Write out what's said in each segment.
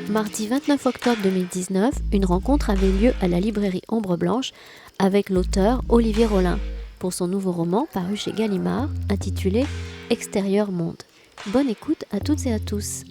Mardi 29 octobre 2019, une rencontre avait lieu à la librairie Ombre Blanche avec l'auteur Olivier Rollin pour son nouveau roman paru chez Gallimard intitulé Extérieur Monde. Bonne écoute à toutes et à tous.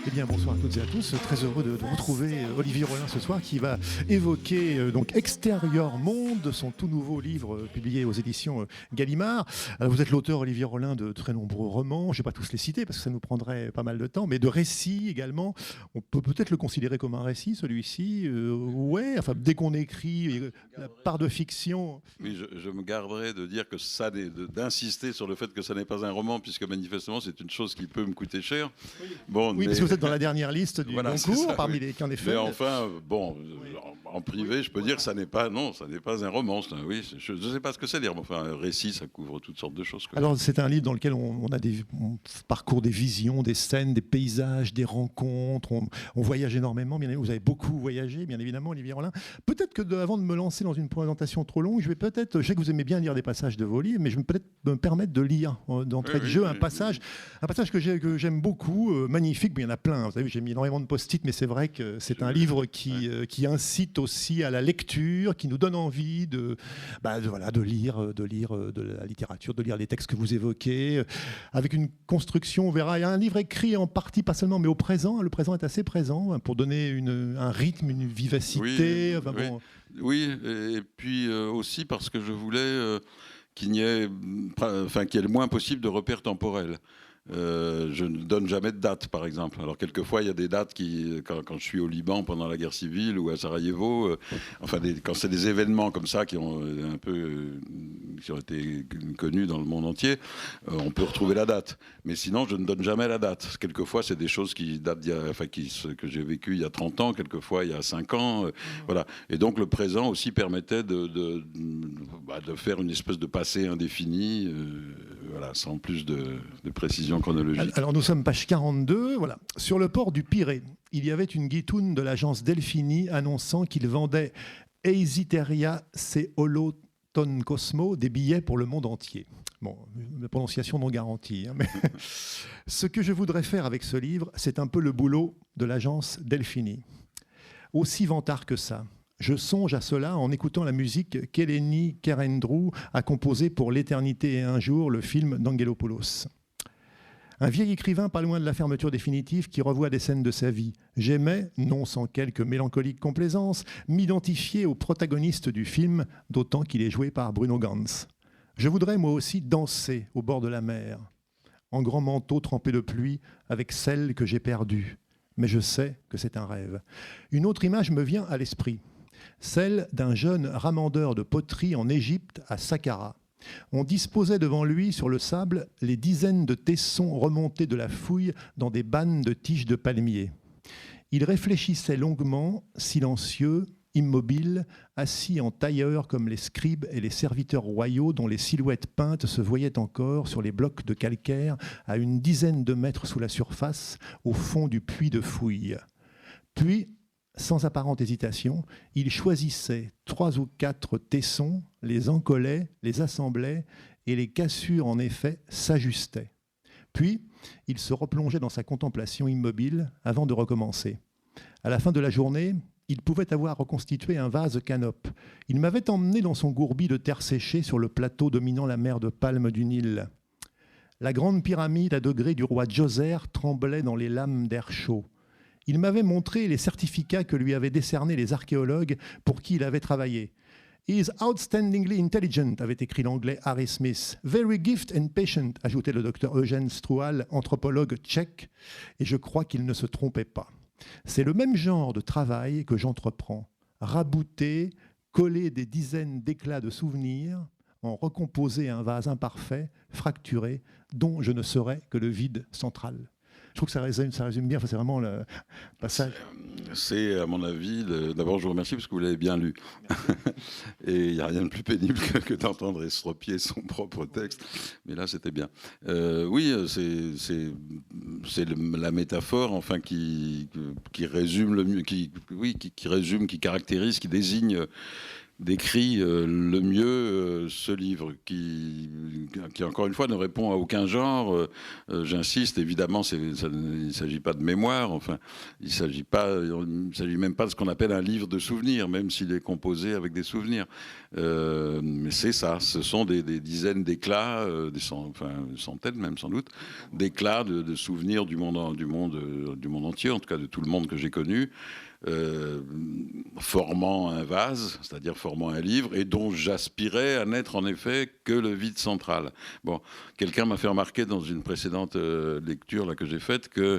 Eh bien, bonsoir à toutes et à tous. Très heureux de retrouver Olivier Rollin ce soir qui va évoquer donc Extérieur Monde, son tout nouveau livre publié aux éditions Gallimard. Alors, vous êtes l'auteur, Olivier Rollin, de très nombreux romans. Je ne vais pas tous les citer parce que ça nous prendrait pas mal de temps, mais de récits également. On peut peut-être le considérer comme un récit, celui-ci. Ouais, enfin, dès qu'on écrit la part de fiction. Oui, je me garderai de dire que d'insister sur le fait que ça n'est pas un roman, puisque manifestement c'est une chose qui peut me coûter cher. Bon, oui, parce que vous êtes dans la dernière liste du concours, parmi les qui en effet. Mais enfin, bon, en privé, je peux dire que ça n'est pas un roman. Oui, je ne sais pas ce que c'est dire, mais enfin, un récit, ça couvre toutes sortes de choses. Quoi. Alors, c'est un livre dans lequel on parcourt des visions, des scènes, des paysages, des rencontres. On voyage énormément. Bien évidemment, vous avez beaucoup voyagé, bien évidemment, Olivier Rollin. Peut-être que avant de me lancer dans une présentation trop longue, je sais que vous aimez bien lire des passages de vos livres, mais je vais peut-être me permettre de lire d'entrée de jeu un passage que j'aime beaucoup, magnifique. Mais il y en a plein. Vous savez, j'ai mis énormément de post-it, mais c'est vrai que c'est un livre qui incite aussi à la lecture, qui nous donne envie de lire de la littérature, de lire les textes que vous évoquez, avec une construction, on verra. Il y a un livre écrit en partie, pas seulement, mais au présent. Le présent est assez présent pour donner un rythme, une vivacité. Oui, et puis aussi parce que je voulais qu'il y ait le moins possible de repères temporels. Je ne donne jamais de date, par exemple. Alors, quelquefois, il y a des dates quand je suis au Liban pendant la guerre civile ou à Sarajevo, quand c'est des événements comme ça qui ont été connus dans le monde entier, on peut retrouver la date. Mais sinon, je ne donne jamais la date. Quelquefois, c'est des choses qui datent que j'ai vécues il y a 30 ans, quelquefois il y a 5 ans. Voilà. Et donc, le présent aussi permettait de faire une espèce de passé indéfini, sans plus de précision chronologique. Alors nous sommes page 42, voilà. Sur le port du Pirée, il y avait une guitoune de l'agence Delphini annonçant qu'il vendait Eisiteria Ceoloton Cosmo, des billets pour le monde entier. Bon, la prononciation non garantie. Mais ce que je voudrais faire avec ce livre, c'est un peu le boulot de l'agence Delphini. Aussi vantard que ça. Je songe à cela en écoutant la musique qu'Eleni Kerendrou a composée pour L'éternité et un jour, le film d'Angelopoulos. Un vieil écrivain pas loin de la fermeture définitive qui revoit des scènes de sa vie. J'aimais, non sans quelque mélancolique complaisance, m'identifier au protagoniste du film, d'autant qu'il est joué par Bruno Ganz. Je voudrais moi aussi danser au bord de la mer, en grand manteau trempé de pluie, avec celle que j'ai perdue. Mais je sais que c'est un rêve. Une autre image me vient à l'esprit, celle d'un jeune ramandeur de poterie en Égypte, à Saqqara. On disposait devant lui sur le sable les dizaines de tessons remontés de la fouille dans des bannes de tiges de palmier. Il réfléchissait longuement, silencieux, immobile, assis en tailleur comme les scribes et les serviteurs royaux dont les silhouettes peintes se voyaient encore sur les blocs de calcaire à une dizaine de mètres sous la surface, au fond du puits de fouille. Puis, sans apparente hésitation, il choisissait 3 ou 4 tessons, les encollait, les assemblait, et les cassures, en effet, s'ajustaient. Puis, il se replongeait dans sa contemplation immobile avant de recommencer. À la fin de la journée, il pouvait avoir reconstitué un vase canope. Il m'avait emmené dans son gourbi de terre séchée sur le plateau dominant la mer de Palme du Nil. La grande pyramide à degrés du roi Djoser tremblait dans les lames d'air chaud. Il m'avait montré les certificats que lui avaient décernés les archéologues pour qui il avait travaillé. « He is outstandingly intelligent », avait écrit l'anglais Harry Smith. « Very gift and patient », ajoutait le docteur Eugène Strual, anthropologue tchèque, et je crois qu'il ne se trompait pas. C'est le même genre de travail que j'entreprends. Rabouter, coller des dizaines d'éclats de souvenirs, en recomposer un vase imparfait, fracturé, dont je ne serais que le vide central. Je trouve que ça résume bien, c'est vraiment le passage. C'est, à mon avis, d'abord je vous remercie parce que vous l'avez bien lu. Et il n'y a rien de plus pénible que d'entendre estropier son propre texte. Mais là, c'était bien. Oui, c'est la métaphore, enfin, qui résume le mieux, qui résume, qui caractérise, qui désigne décrit le mieux ce livre qui, encore une fois, ne répond à aucun genre. J'insiste, évidemment, il ne s'agit pas de mémoire, enfin, il ne s'agit même pas de ce qu'on appelle un livre de souvenirs, même s'il est composé avec des souvenirs. Mais c'est ça, ce sont des dizaines d'éclats, centaines même sans doute, d'éclats de souvenirs du monde entier, en tout cas de tout le monde que j'ai connu. Formant un vase, c'est-à-dire formant un livre, et dont j'aspirais à n'être en effet que le vide central. Bon, quelqu'un m'a fait remarquer dans une précédente lecture là, que j'ai faite que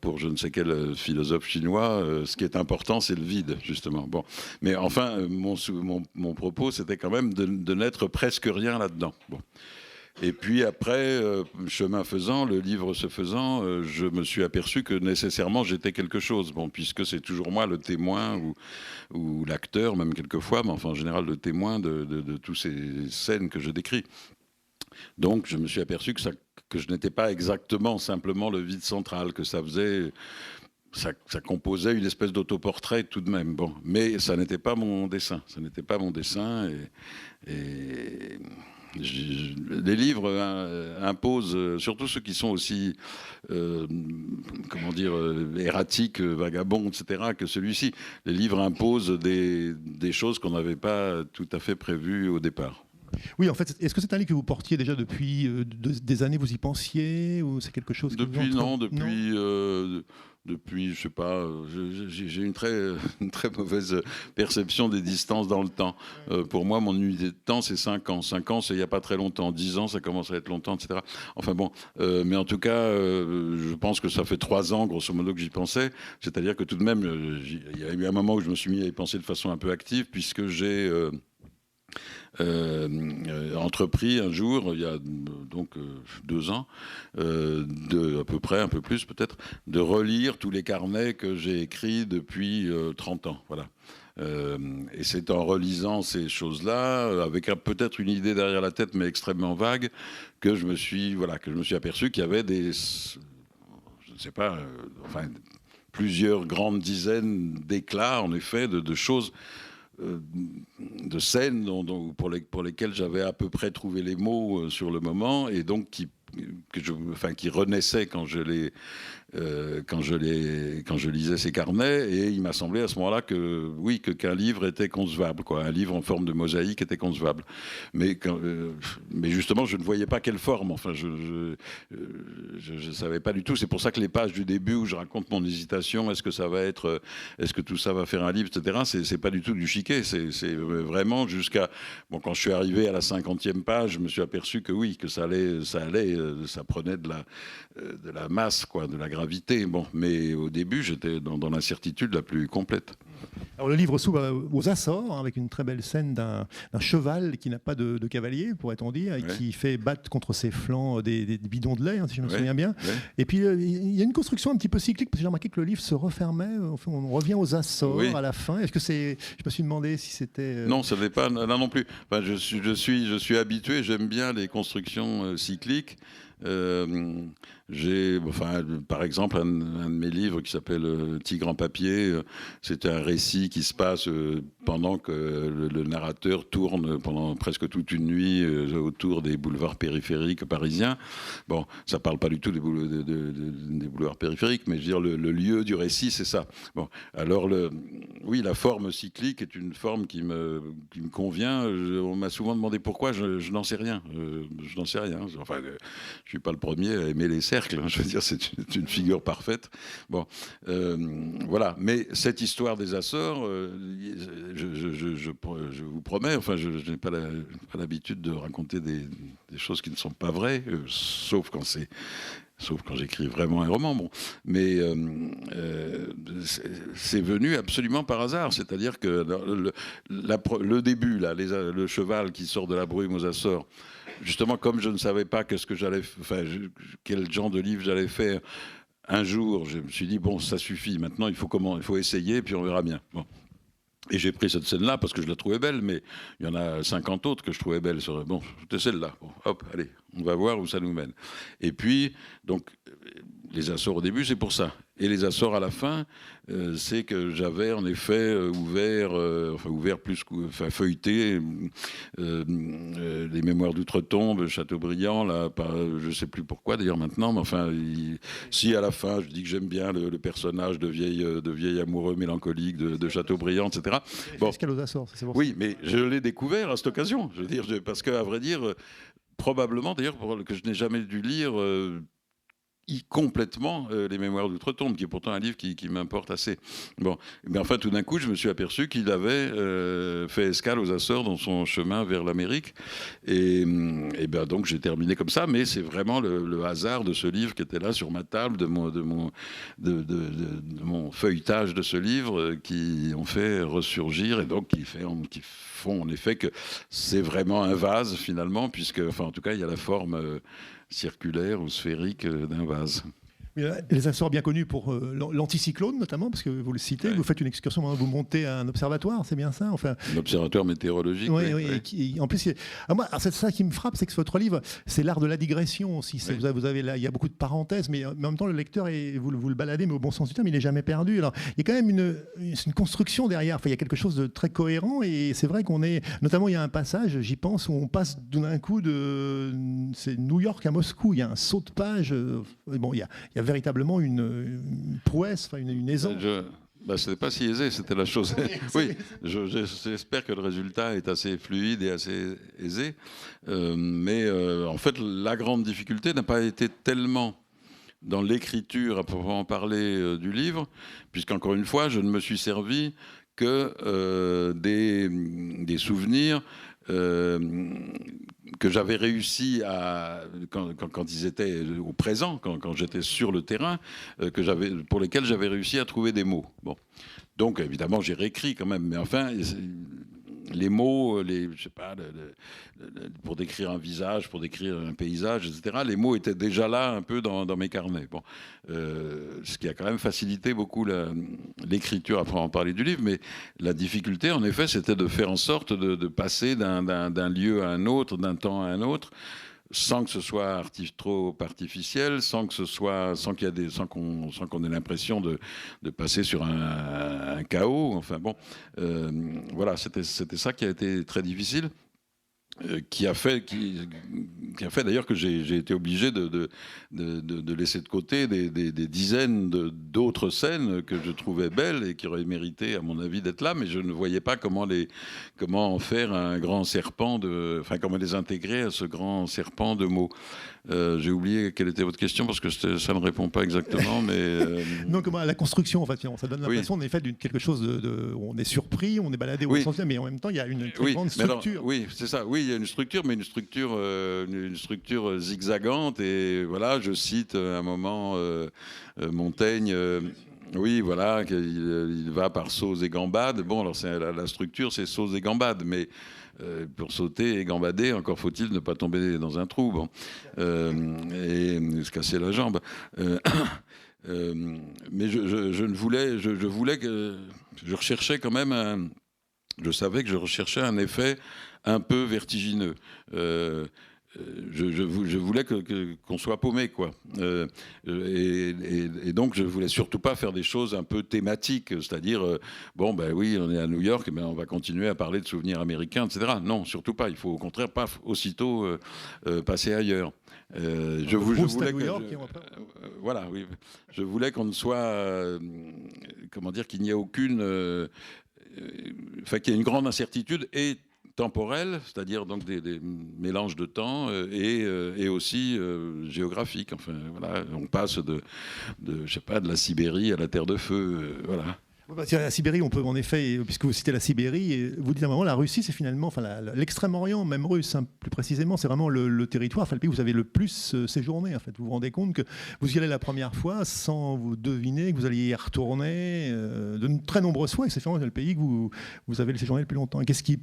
pour je ne sais quel philosophe chinois, ce qui est important, c'est le vide, justement. Bon, mais enfin, mon propos, c'était quand même de n'être presque rien là-dedans. Bon. Et puis après, chemin faisant, le livre se faisant, je me suis aperçu que nécessairement j'étais quelque chose. Bon, puisque c'est toujours moi le témoin ou l'acteur, même quelquefois, mais enfin en général le témoin de toutes ces scènes que je décris. Donc je me suis aperçu que je n'étais pas exactement simplement le vide central, que ça composait une espèce d'autoportrait tout de même. Bon, mais ça n'était pas mon dessin. Ça n'était pas mon dessin les livres imposent, surtout ceux qui sont aussi, erratiques, vagabonds, etc., que celui-ci. Les livres imposent des choses qu'on n'avait pas tout à fait prévues au départ. Oui, en fait, est-ce que c'est un livre que vous portiez déjà depuis des années, vous y pensiez, ou c'est quelque chose Depuis, je sais pas, j'ai une très mauvaise perception des distances dans le temps. Pour moi, mon unité de temps, c'est 5 ans. 5 ans, c'est il n'y a pas très longtemps. 10 ans, ça commence à être longtemps, etc. Enfin bon, mais en tout cas, je pense que ça fait 3 ans, grosso modo, que j'y pensais. C'est-à-dire que tout de même, il y a eu un moment où je me suis mis à y penser de façon un peu active, puisque j'ai... entrepris un jour, il y a donc 2 ans, à peu près, un peu plus peut-être, de relire tous les carnets que j'ai écrits depuis 30 ans. Voilà. Et c'est en relisant ces choses-là, avec peut-être une idée derrière la tête, mais extrêmement vague, que je me suis aperçu qu'il y avait je ne sais pas, plusieurs grandes dizaines d'éclats, en effet, de choses, de scènes pour lesquelles j'avais à peu près trouvé les mots sur le moment, et donc qui renaissaient quand je lisais ces carnets, et il m'a semblé à ce moment-là qu'un livre était concevable, quoi. Un livre en forme de mosaïque était concevable. Mais justement, je ne voyais pas quelle forme. Enfin, je savais pas du tout. C'est pour ça que les pages du début où je raconte mon hésitation, est-ce que tout ça va faire un livre, etc. C'est pas du tout du chiquet. C'est vraiment quand je suis arrivé à la 50e page, je me suis aperçu que oui, que ça prenait de la masse, quoi, de la gravité. Bon, mais au début, j'étais dans l'incertitude la plus complète. Alors, le livre s'ouvre aux Açores, hein, avec une très belle scène d'un cheval qui n'a pas de cavalier, pourrait-on dire, et qui fait battre contre ses flancs des bidons de lait, hein, si je me souviens bien. Ouais. Et puis, il y a une construction un petit peu cyclique, parce que j'ai remarqué que le livre se refermait. Enfin, on revient aux Açores à la fin. Est-ce que je me suis demandé si c'était... Non, ça n'est pas là non plus. Enfin, je suis habitué, j'aime bien les constructions cycliques. Par exemple, un de mes livres qui s'appelle Tigre en papier, c'est un récit qui se passe pendant que le narrateur tourne pendant presque toute une nuit autour des boulevards périphériques parisiens. Bon, ça parle pas du tout des boulevards périphériques, mais je veux dire, le lieu du récit, c'est ça. Bon, alors oui, la forme cyclique est une forme qui me convient. On m'a souvent demandé pourquoi, je n'en sais rien. Je n'en sais rien. Enfin, je suis pas le premier à aimer les cercles. Hein. Je veux dire, c'est une figure parfaite. Bon, voilà. Mais cette histoire des Açores, je vous promets, enfin, je n'ai pas l'habitude de raconter des choses qui ne sont pas vraies, sauf quand j'écris vraiment un roman. Bon. Mais c'est venu absolument par hasard. C'est-à-dire que le début, là, le cheval qui sort de la brume aux Açores, justement, comme je ne savais pas quel genre de livre j'allais faire, un jour, je me suis dit, bon, ça suffit. Maintenant, il faut essayer, puis on verra bien. Bon. Et j'ai pris cette scène-là parce que je la trouvais belle, mais il y en a 50 autres que je trouvais belles. Bon, c'était celle-là. Bon, hop, allez, on va voir où ça nous mène. Et puis, donc, les Açores au début, c'est pour ça. Et les Açores à la fin, c'est que j'avais en effet feuilleté les Mémoires d'Outre-Tombe, Chateaubriand, là, je ne sais plus pourquoi d'ailleurs maintenant, mais enfin, si à la fin je dis que j'aime bien le personnage de vieil amoureux mélancolique de Chateaubriand, etc. Bon. Escale aux Açores, c'est pour oui, mais je l'ai découvert à cette occasion. Je veux dire, parce qu'à vrai dire, probablement d'ailleurs que je n'ai jamais dû lire complètement les Mémoires d'Outre-Tombe, qui est pourtant un livre qui m'importe assez. Bon, mais enfin, tout d'un coup, je me suis aperçu qu'il avait fait escale aux Açores dans son chemin vers l'Amérique. Et ben donc, j'ai terminé comme ça, mais c'est vraiment le hasard de ce livre qui était là sur ma table, de mon feuilletage de ce livre, qui ont fait ressurgir, et donc qui font en effet que c'est vraiment un vase, finalement, puisque, enfin, en tout cas, il y a la forme circulaire ou sphérique d'un vase. Les Açores bien connus pour l'anticyclone notamment, parce que vous le citez, vous faites une excursion, vous montez à un observatoire, c'est bien ça, enfin. Un observatoire météorologique. Oui. En plus, c'est ça qui me frappe, c'est que votre livre, c'est l'art de la digression aussi. Oui. Vous avez là, il y a beaucoup de parenthèses, mais en même temps, le lecteur, vous le baladez, mais au bon sens du terme, il n'est jamais perdu. Alors, il y a quand même une construction derrière. Enfin, il y a quelque chose de très cohérent, et c'est vrai notamment, il y a un passage, j'y pense, où on passe d'un coup c'est New York à Moscou. Il y a un saut de page. Bon, il y a véritablement une prouesse, une aisance. Ce n'est pas si aisé, c'était la chose. Oui, j'espère que le résultat est assez fluide et assez aisé. Mais en fait, la grande difficulté n'a pas été tellement dans l'écriture, à proprement parler, du livre, puisqu'encore une fois, je ne me suis servi que des souvenirs que j'avais réussi quand ils étaient au présent, quand j'étais sur le terrain, pour lesquels j'avais réussi à trouver des mots. Bon. Donc évidemment j'ai réécrit quand même, mais enfin les mots, je sais pas, pour décrire un visage, pour décrire un paysage, etc. Les mots étaient déjà là un peu dans mes carnets. Bon, ce qui a quand même facilité beaucoup l'écriture après en parler du livre. Mais la difficulté, en effet, c'était de faire en sorte de passer d'un lieu à un autre, d'un temps à un autre, sans que ce soit trop artificiel, sans qu'on ait l'impression de passer sur un chaos. Enfin bon, voilà, c'était ça qui a été très difficile. Qui a fait d'ailleurs que j'ai été obligé de laisser de côté des dizaines d'autres scènes que je trouvais belles et qui auraient mérité, à mon avis, d'être là, mais je ne voyais pas comment en faire un grand serpent comment les intégrer à ce grand serpent de mots. J'ai oublié quelle était votre question parce que ça ne répond pas exactement, mais non, comment la construction, en fait, ça donne l'impression en effet d'une quelque chose où on est surpris, on est baladé au sens, mais en même temps il y a une très grande structure. Alors, oui, c'est ça. Oui, il y a une structure, mais une structure zigzagante. Et voilà, je cite à un moment Montaigne. Oui, voilà, il va par sauts et gambades. Bon, alors la structure, c'est sauts et gambades, mais pour sauter et gambader, encore faut-il ne pas tomber dans un trou, bon, et se casser la jambe. Mais je recherchais quand même je savais que je recherchais un effet un peu vertigineux. Je voulais qu'on soit paumé, quoi. Et donc, je voulais surtout pas faire des choses un peu thématiques, c'est-à-dire, oui, on est à New York, mais on va continuer à parler de souvenirs américains, etc. Non, surtout pas. Il faut au contraire pas aussitôt passer ailleurs. Je voulais qu'on ne soit, qu'il n'y ait aucune, qu'il y ait une grande incertitude et temporel, c'est-à-dire donc des mélanges de temps et aussi géographiques. Enfin, voilà, on passe de la Sibérie à la Terre de Feu, voilà. La Sibérie, on peut en effet, puisque vous citez la Sibérie, vous dites à un moment, la Russie, c'est finalement, l'extrême-orient, même russe, plus précisément, c'est vraiment le territoire, le pays où vous avez le plus séjourné. En fait, vous vous rendez compte que vous y allez la première fois sans vous deviner que vous alliez y retourner de très nombreuses fois, et c'est finalement le pays que vous avez séjourné le plus longtemps. Et qu'est-ce qui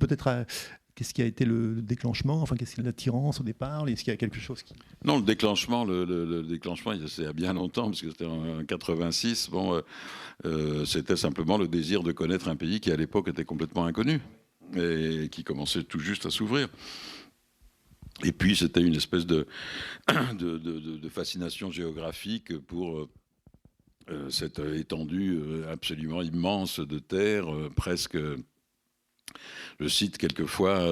a été le déclenchement, qu'est-ce qui est l'attirance au départ? Est-ce qu'il y a quelque chose qui... Non, le déclenchement, c'est à bien longtemps, parce que c'était en 86. Bon, c'était simplement le désir de connaître un pays qui, à l'époque, était complètement inconnu et qui commençait tout juste à s'ouvrir. Et puis c'était une espèce de fascination géographique pour cette étendue absolument immense de terre, presque... Je cite quelquefois,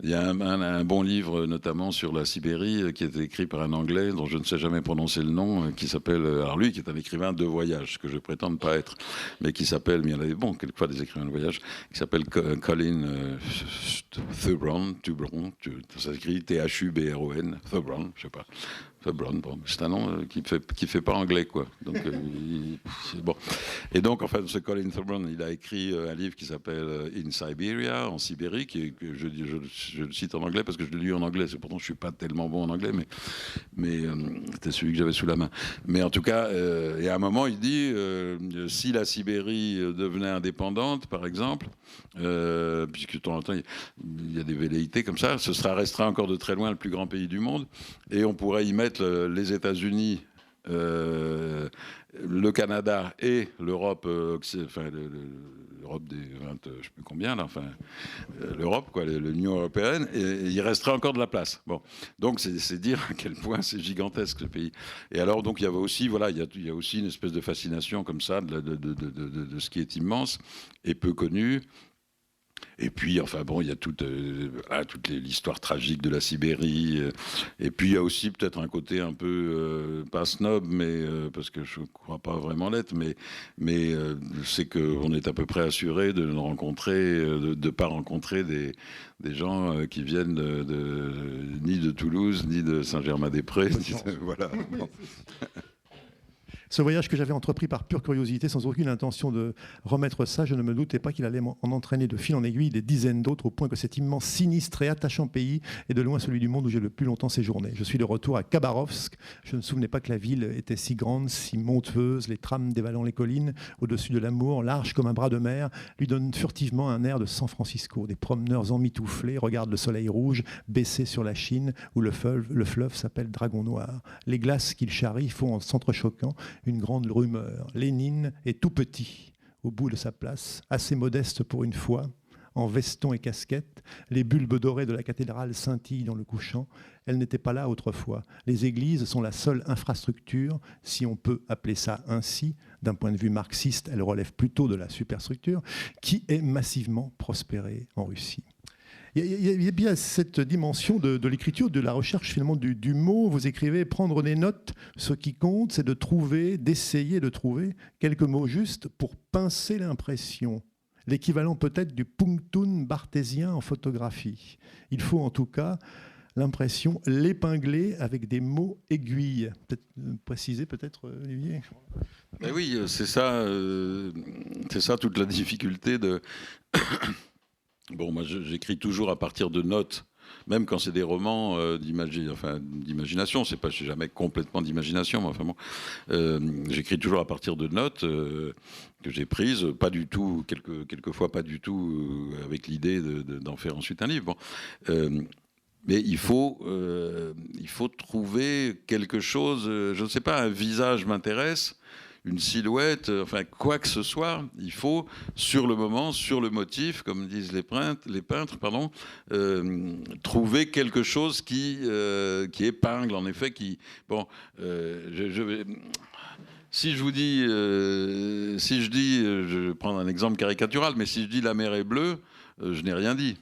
il y a un bon livre notamment sur la Sibérie qui est écrit par un Anglais dont je ne sais jamais prononcer le nom, qui s'appelle, alors lui qui est un écrivain de voyage, ce que je prétends ne pas être, mais qui s'appelle, mais il y en avait bon quelquefois des écrivains de voyage, qui s'appelle Colin Thubron, ça s'écrit Thubron, Thubron, je sais pas. Bon, c'est un nom qui fait pas anglais, quoi. Donc, bon. Et donc, en fait, ce Colin Thurban, il a écrit un livre qui s'appelle In Siberia, en Sibérie, que je le cite en anglais parce que je l'ai lu en anglais. C'est pourtant je suis pas tellement bon en anglais, mais c'était celui que j'avais sous la main. Mais en tout cas, et à un moment, il dit si la Sibérie devenait indépendante, par exemple, puisque de temps en temps il y a des velléités comme ça, ce restera encore de très loin le plus grand pays du monde, et on pourrait y mettre les États-Unis, le Canada et l'Europe, enfin l'Europe des 20, je ne sais plus combien là, enfin l'Europe, quoi, l'Union européenne, et il resterait encore de la place. Bon, donc c'est dire à quel point c'est gigantesque ce pays. Et alors donc il y avait aussi, voilà, il y a aussi une espèce de fascination comme ça de ce qui est immense et peu connu. Et puis, enfin bon, il y a toute l'histoire tragique de la Sibérie. Et puis, il y a aussi peut-être un côté un peu, pas snob, mais parce que je ne crois pas vraiment l'être, mais c'est qu'on est à peu près assuré de rencontrer, de pas rencontrer des gens qui viennent ni de Toulouse, ni de Saint-Germain-des-Prés. Voilà. Bon. Ce voyage que j'avais entrepris par pure curiosité, sans aucune intention de remettre ça, je ne me doutais pas qu'il allait en entraîner de fil en aiguille des dizaines d'autres, au point que cet immense, sinistre et attachant pays est de loin celui du monde où j'ai le plus longtemps séjourné. Je suis de retour à Khabarovsk. Je ne me souvenais pas que la ville était si grande, si montueuse, les trams dévalant les collines, au-dessus de l'Amour, large comme un bras de mer, lui donnent furtivement un air de San Francisco. Des promeneurs emmitouflés regardent le soleil rouge baisser sur la Chine, où le fleuve s'appelle Dragon Noir. Les glaces qu'il charrie font en s'entrechoquant une grande rumeur. Lénine est tout petit, au bout de sa place, assez modeste pour une fois, en veston et casquette. Les bulbes dorés de la cathédrale scintillent dans le couchant. Elle n'était pas là autrefois. Les églises sont la seule infrastructure, si on peut appeler ça ainsi. D'un point de vue marxiste, elle relève plutôt de la superstructure, qui est massivement prospérée en Russie. Il y a bien cette dimension de l'écriture, de la recherche finalement du mot. Vous écrivez prendre des notes. Ce qui compte, c'est d'essayer de trouver quelques mots justes pour pincer l'impression. L'équivalent peut-être du punctun barthésien en photographie. Il faut en tout cas l'impression l'épingler avec des mots aiguilles. Peut-être préciser peut-être, Olivier. Mais oui, c'est ça toute la difficulté de... Bon, moi, j'écris toujours à partir de notes, même quand c'est des romans d'imagination. C'est jamais complètement d'imagination, mais enfin bon, j'écris toujours à partir de notes que j'ai prises, pas du tout, quelquefois pas du tout, avec l'idée d'en faire ensuite un livre. Bon, mais il faut trouver quelque chose. Je ne sais pas, un visage m'intéresse. Une silhouette, enfin quoi que ce soit, il faut sur le moment, sur le motif, comme disent les peintres, trouver quelque chose qui épingle, en effet, qui bon, si je dis, je vais prendre un exemple caricatural, mais si je dis la mer est bleue, je n'ai rien dit.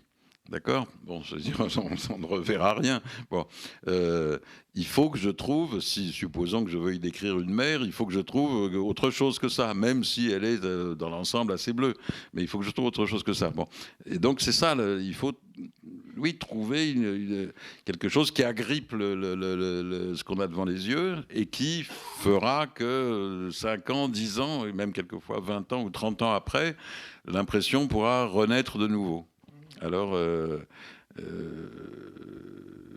D'accord ? Bon, on ne reverra rien. Bon, il faut que je trouve, supposons que je veuille décrire une mer, il faut que je trouve autre chose que ça, même si elle est dans l'ensemble assez bleue. Mais il faut que je trouve autre chose que ça. Bon, et donc c'est ça, il faut, oui, trouver quelque chose qui agrippe ce qu'on a devant les yeux et qui fera que 5 ans, 10 ans, et même quelquefois 20 ans ou 30 ans après, l'impression pourra renaître de nouveau. Alors,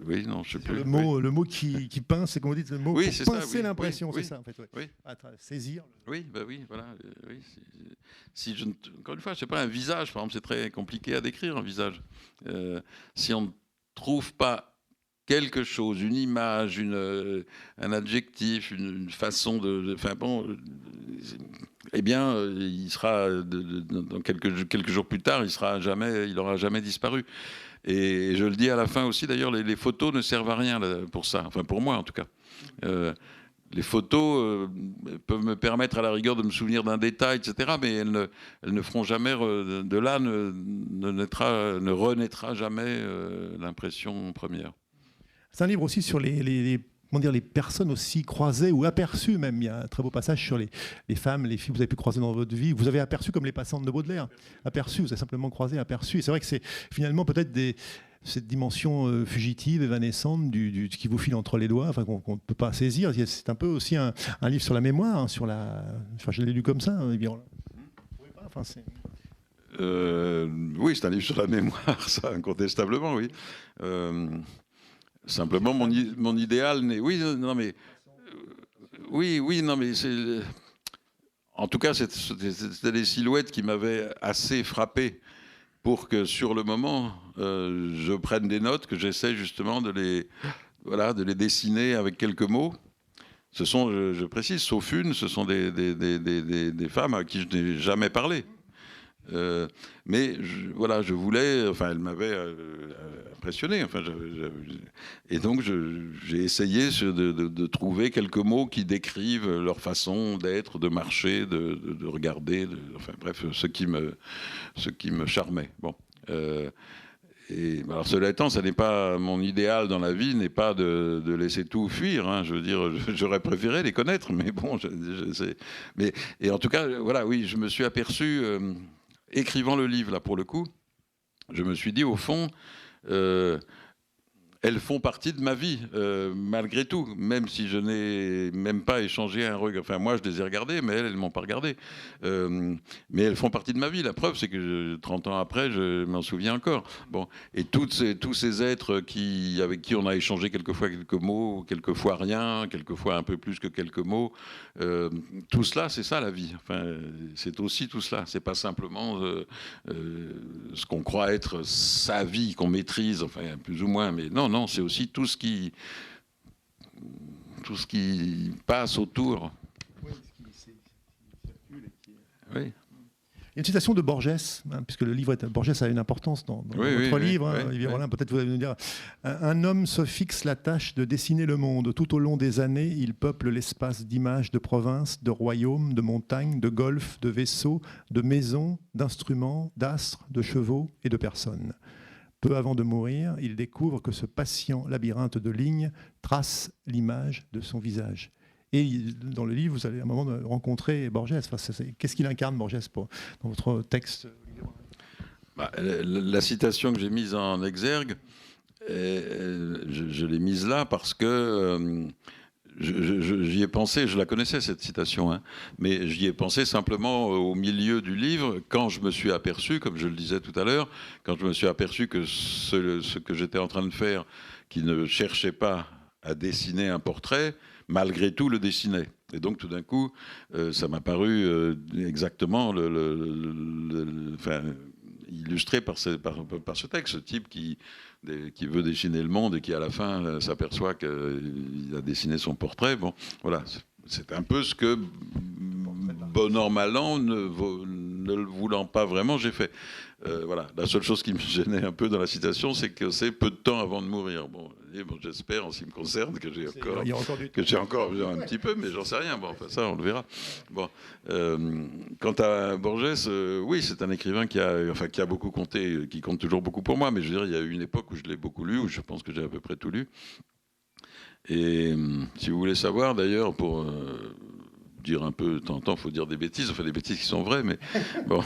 oui, non, je sais plus. Le mot qui pince, c'est comme vous dites, le mot oui, pour pincer ça, l'impression, oui, c'est ça en fait. Oui. Saisir. Oui, voilà. Oui, encore une fois, je sais pas, un visage, par exemple, c'est très compliqué à décrire un visage. Si on ne trouve pas quelque chose, une image, un adjectif, une façon de enfin bon, eh bien, il sera dans quelques jours plus tard, il aura jamais disparu. Et je le dis à la fin aussi, d'ailleurs, les photos ne servent à rien pour ça, enfin pour moi en tout cas. Les photos peuvent me permettre à la rigueur de me souvenir d'un détail, etc., mais elles ne feront jamais, de là ne renaîtra jamais l'impression première. C'est un livre aussi sur les personnes aussi croisées ou aperçues même. Il y a un très beau passage sur les femmes, les filles que vous avez pu croiser dans votre vie. Vous avez aperçu comme les passantes de Baudelaire. Aperçues, vous avez simplement croisé, aperçues. Et c'est vrai que c'est finalement peut-être cette dimension fugitive, évanescente, qui vous file entre les doigts, enfin, qu'on ne peut pas saisir. C'est un peu aussi un livre sur la mémoire, hein, je l'ai lu comme ça. Hein, oui, c'est un livre sur la mémoire, ça, incontestablement, oui. Simplement, mon idéal n'est... Oui, non, mais... Oui, non, mais c'est... En tout cas, c'était des silhouettes qui m'avaient assez frappé pour que, sur le moment, je prenne des notes, que j'essaie justement de les dessiner avec quelques mots. Ce sont, je précise, sauf une, ce sont des femmes à qui je n'ai jamais parlé. Mais je voulais, enfin, elle m'avait impressionné, enfin, et donc j'ai essayé de trouver quelques mots qui décrivent leur façon d'être, de marcher, de regarder, enfin bref, ce qui me charmait. Bon. Et alors cela étant, ça n'est pas mon idéal dans la vie, n'est pas de laisser tout fuir. Hein, je veux dire, j'aurais préféré les connaître, mais bon, et en tout cas, voilà, oui, je me suis aperçu. Écrivant le livre, là, pour le coup, je me suis dit, au fond, elles font partie de ma vie, malgré tout, même si je n'ai même pas échangé un regard. Enfin, moi, je les ai regardées, mais elles ne m'ont pas regardé. Mais elles font partie de ma vie. La preuve, c'est que 30 ans après, je m'en souviens encore. Bon. Et tous ces êtres avec qui on a échangé quelquefois quelques mots, quelquefois rien, quelquefois un peu plus que quelques mots, tout cela, c'est ça la vie. Enfin, c'est aussi tout cela. C'est pas simplement ce qu'on croit être sa vie, qu'on maîtrise, enfin, plus ou moins, mais non, c'est aussi tout ce qui passe autour. Oui, ce qui circule. Oui. Il y a une citation de Borges, hein, puisque le livre Borges a une importance dans votre livre. Hein, Olivier Rollin, peut-être vous allez nous dire un homme se fixe la tâche de dessiner le monde. Tout au long des années, il peuple l'espace d'images de provinces, de royaumes, de montagnes, de golfs, de vaisseaux, de maisons, d'instruments, d'astres, de chevaux et de personnes. Peu avant de mourir, il découvre que ce patient labyrinthe de lignes trace l'image de son visage. Et dans le livre, vous allez à un moment rencontrer Borges. Enfin, qu'est-ce qu'il incarne, Borges, dans votre texte? La citation que j'ai mise en exergue, je l'ai mise là parce que j'y ai pensé, je la connaissais cette citation, hein, mais j'y ai pensé simplement au milieu du livre, quand je me suis aperçu, comme je le disais tout à l'heure, quand je me suis aperçu que ce que j'étais en train de faire, qui ne cherchait pas à dessiner un portrait, malgré tout le dessinait. Et donc tout d'un coup, ça m'a paru exactement enfin, illustré par ce texte, ce type qui veut dessiner le monde et qui à la fin s'aperçoit qu'il a dessiné son portrait. Bon, voilà, c'est un peu ce que, bon an, mal an, ne le voulant pas vraiment, j'ai fait. Voilà, la seule chose qui me gênait un peu dans la citation, c'est que c'est peu de temps avant de mourir. Bon, j'espère, en ce qui me concerne, que j'ai encore un petit peu, mais j'en sais rien. Bon, enfin, ça, on le verra. Bon, quant à Borges, oui, c'est un écrivain qui a beaucoup compté, qui compte toujours beaucoup pour moi. Mais je veux dire, il y a eu une époque où je l'ai beaucoup lu, où je pense que j'ai à peu près tout lu. Et si vous voulez savoir, d'ailleurs, pour dire un peu, de temps en temps, il faut dire des bêtises, enfin des bêtises qui sont vraies, mais bon,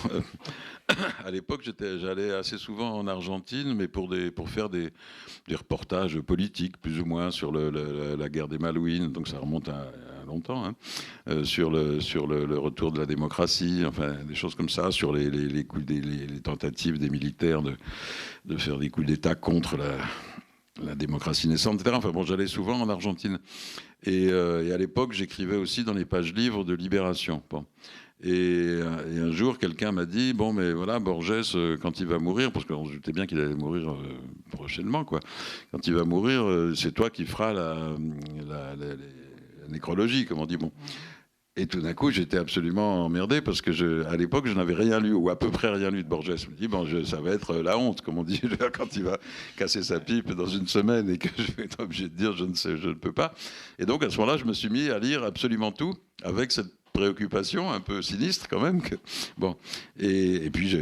à l'époque, j'allais assez souvent en Argentine, mais pour faire des reportages politiques, plus ou moins, sur la guerre des Malouines, donc ça remonte à longtemps, hein, sur le retour de la démocratie, enfin des choses comme ça, sur les tentatives des militaires de faire des coups d'État contre la démocratie naissante, etc. Enfin bon, j'allais souvent en Argentine. Et à l'époque, j'écrivais aussi dans les pages livres de Libération. Bon. Et un jour, quelqu'un m'a dit, bon, mais voilà, Borges, quand il va mourir, parce qu'on se doutait bien qu'il allait mourir prochainement, quoi. Quand il va mourir, c'est toi qui feras la nécrologie, comme on dit. Bon. Et tout d'un coup, j'étais absolument emmerdé parce que à l'époque, je n'avais rien lu, ou à peu près rien lu de Borges. Je me dis, bon, ça va être la honte, comme on dit, quand il va casser sa pipe dans une semaine et que je vais être obligé de dire, je ne peux pas. Et donc, à ce moment-là, je me suis mis à lire absolument tout avec cette préoccupation un peu sinistre quand même. Bon, et puis j'ai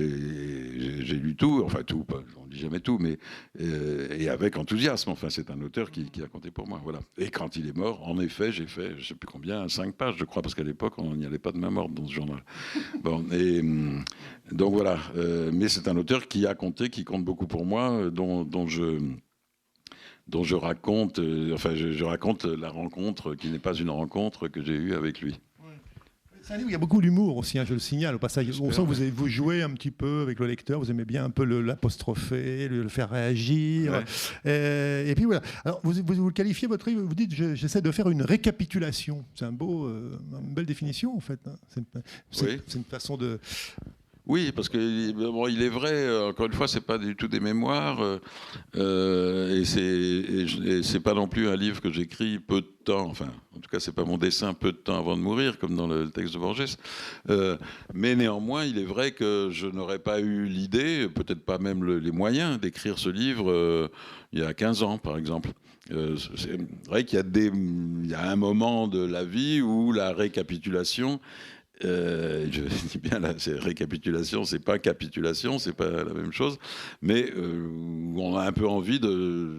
lu tout, enfin tout, on lit jamais tout, mais et avec enthousiasme. Enfin, c'est un auteur qui a compté pour moi, voilà. Et quand il est mort, en effet, j'ai fait, je sais plus combien, 5 pages, je crois, parce qu'à l'époque, on n'y allait pas de main morte dans ce journal. Bon, et donc voilà. Mais c'est un auteur qui a compté, qui compte beaucoup pour moi, dont je raconte, je raconte la rencontre qui n'est pas une rencontre que j'ai eue avec lui. C'est un livre où il y a beaucoup d'humour aussi, hein, je le signale au passage. On sent que vous jouez un petit peu avec le lecteur, vous aimez bien un peu l'apostropher, le faire réagir. Ouais. Et puis voilà. Alors, vous qualifiez votre livre, vous dites j'essaie de faire une récapitulation. C'est une belle définition en fait. Hein. C'est une façon de... Oui, parce que bon, il est vrai, encore une fois, c'est pas du tout des mémoires, et c'est pas non plus un livre que j'écris peu de temps, enfin, en tout cas, c'est pas mon dessin peu de temps avant de mourir, comme dans le texte de Borges, mais néanmoins, il est vrai que je n'aurais pas eu l'idée, peut-être pas même les moyens d'écrire ce livre il y a 15 ans, par exemple. C'est vrai qu'il y a un moment de la vie où la récapitulation... je dis bien là, c'est récapitulation, c'est pas capitulation, c'est pas la même chose, mais on a un peu envie de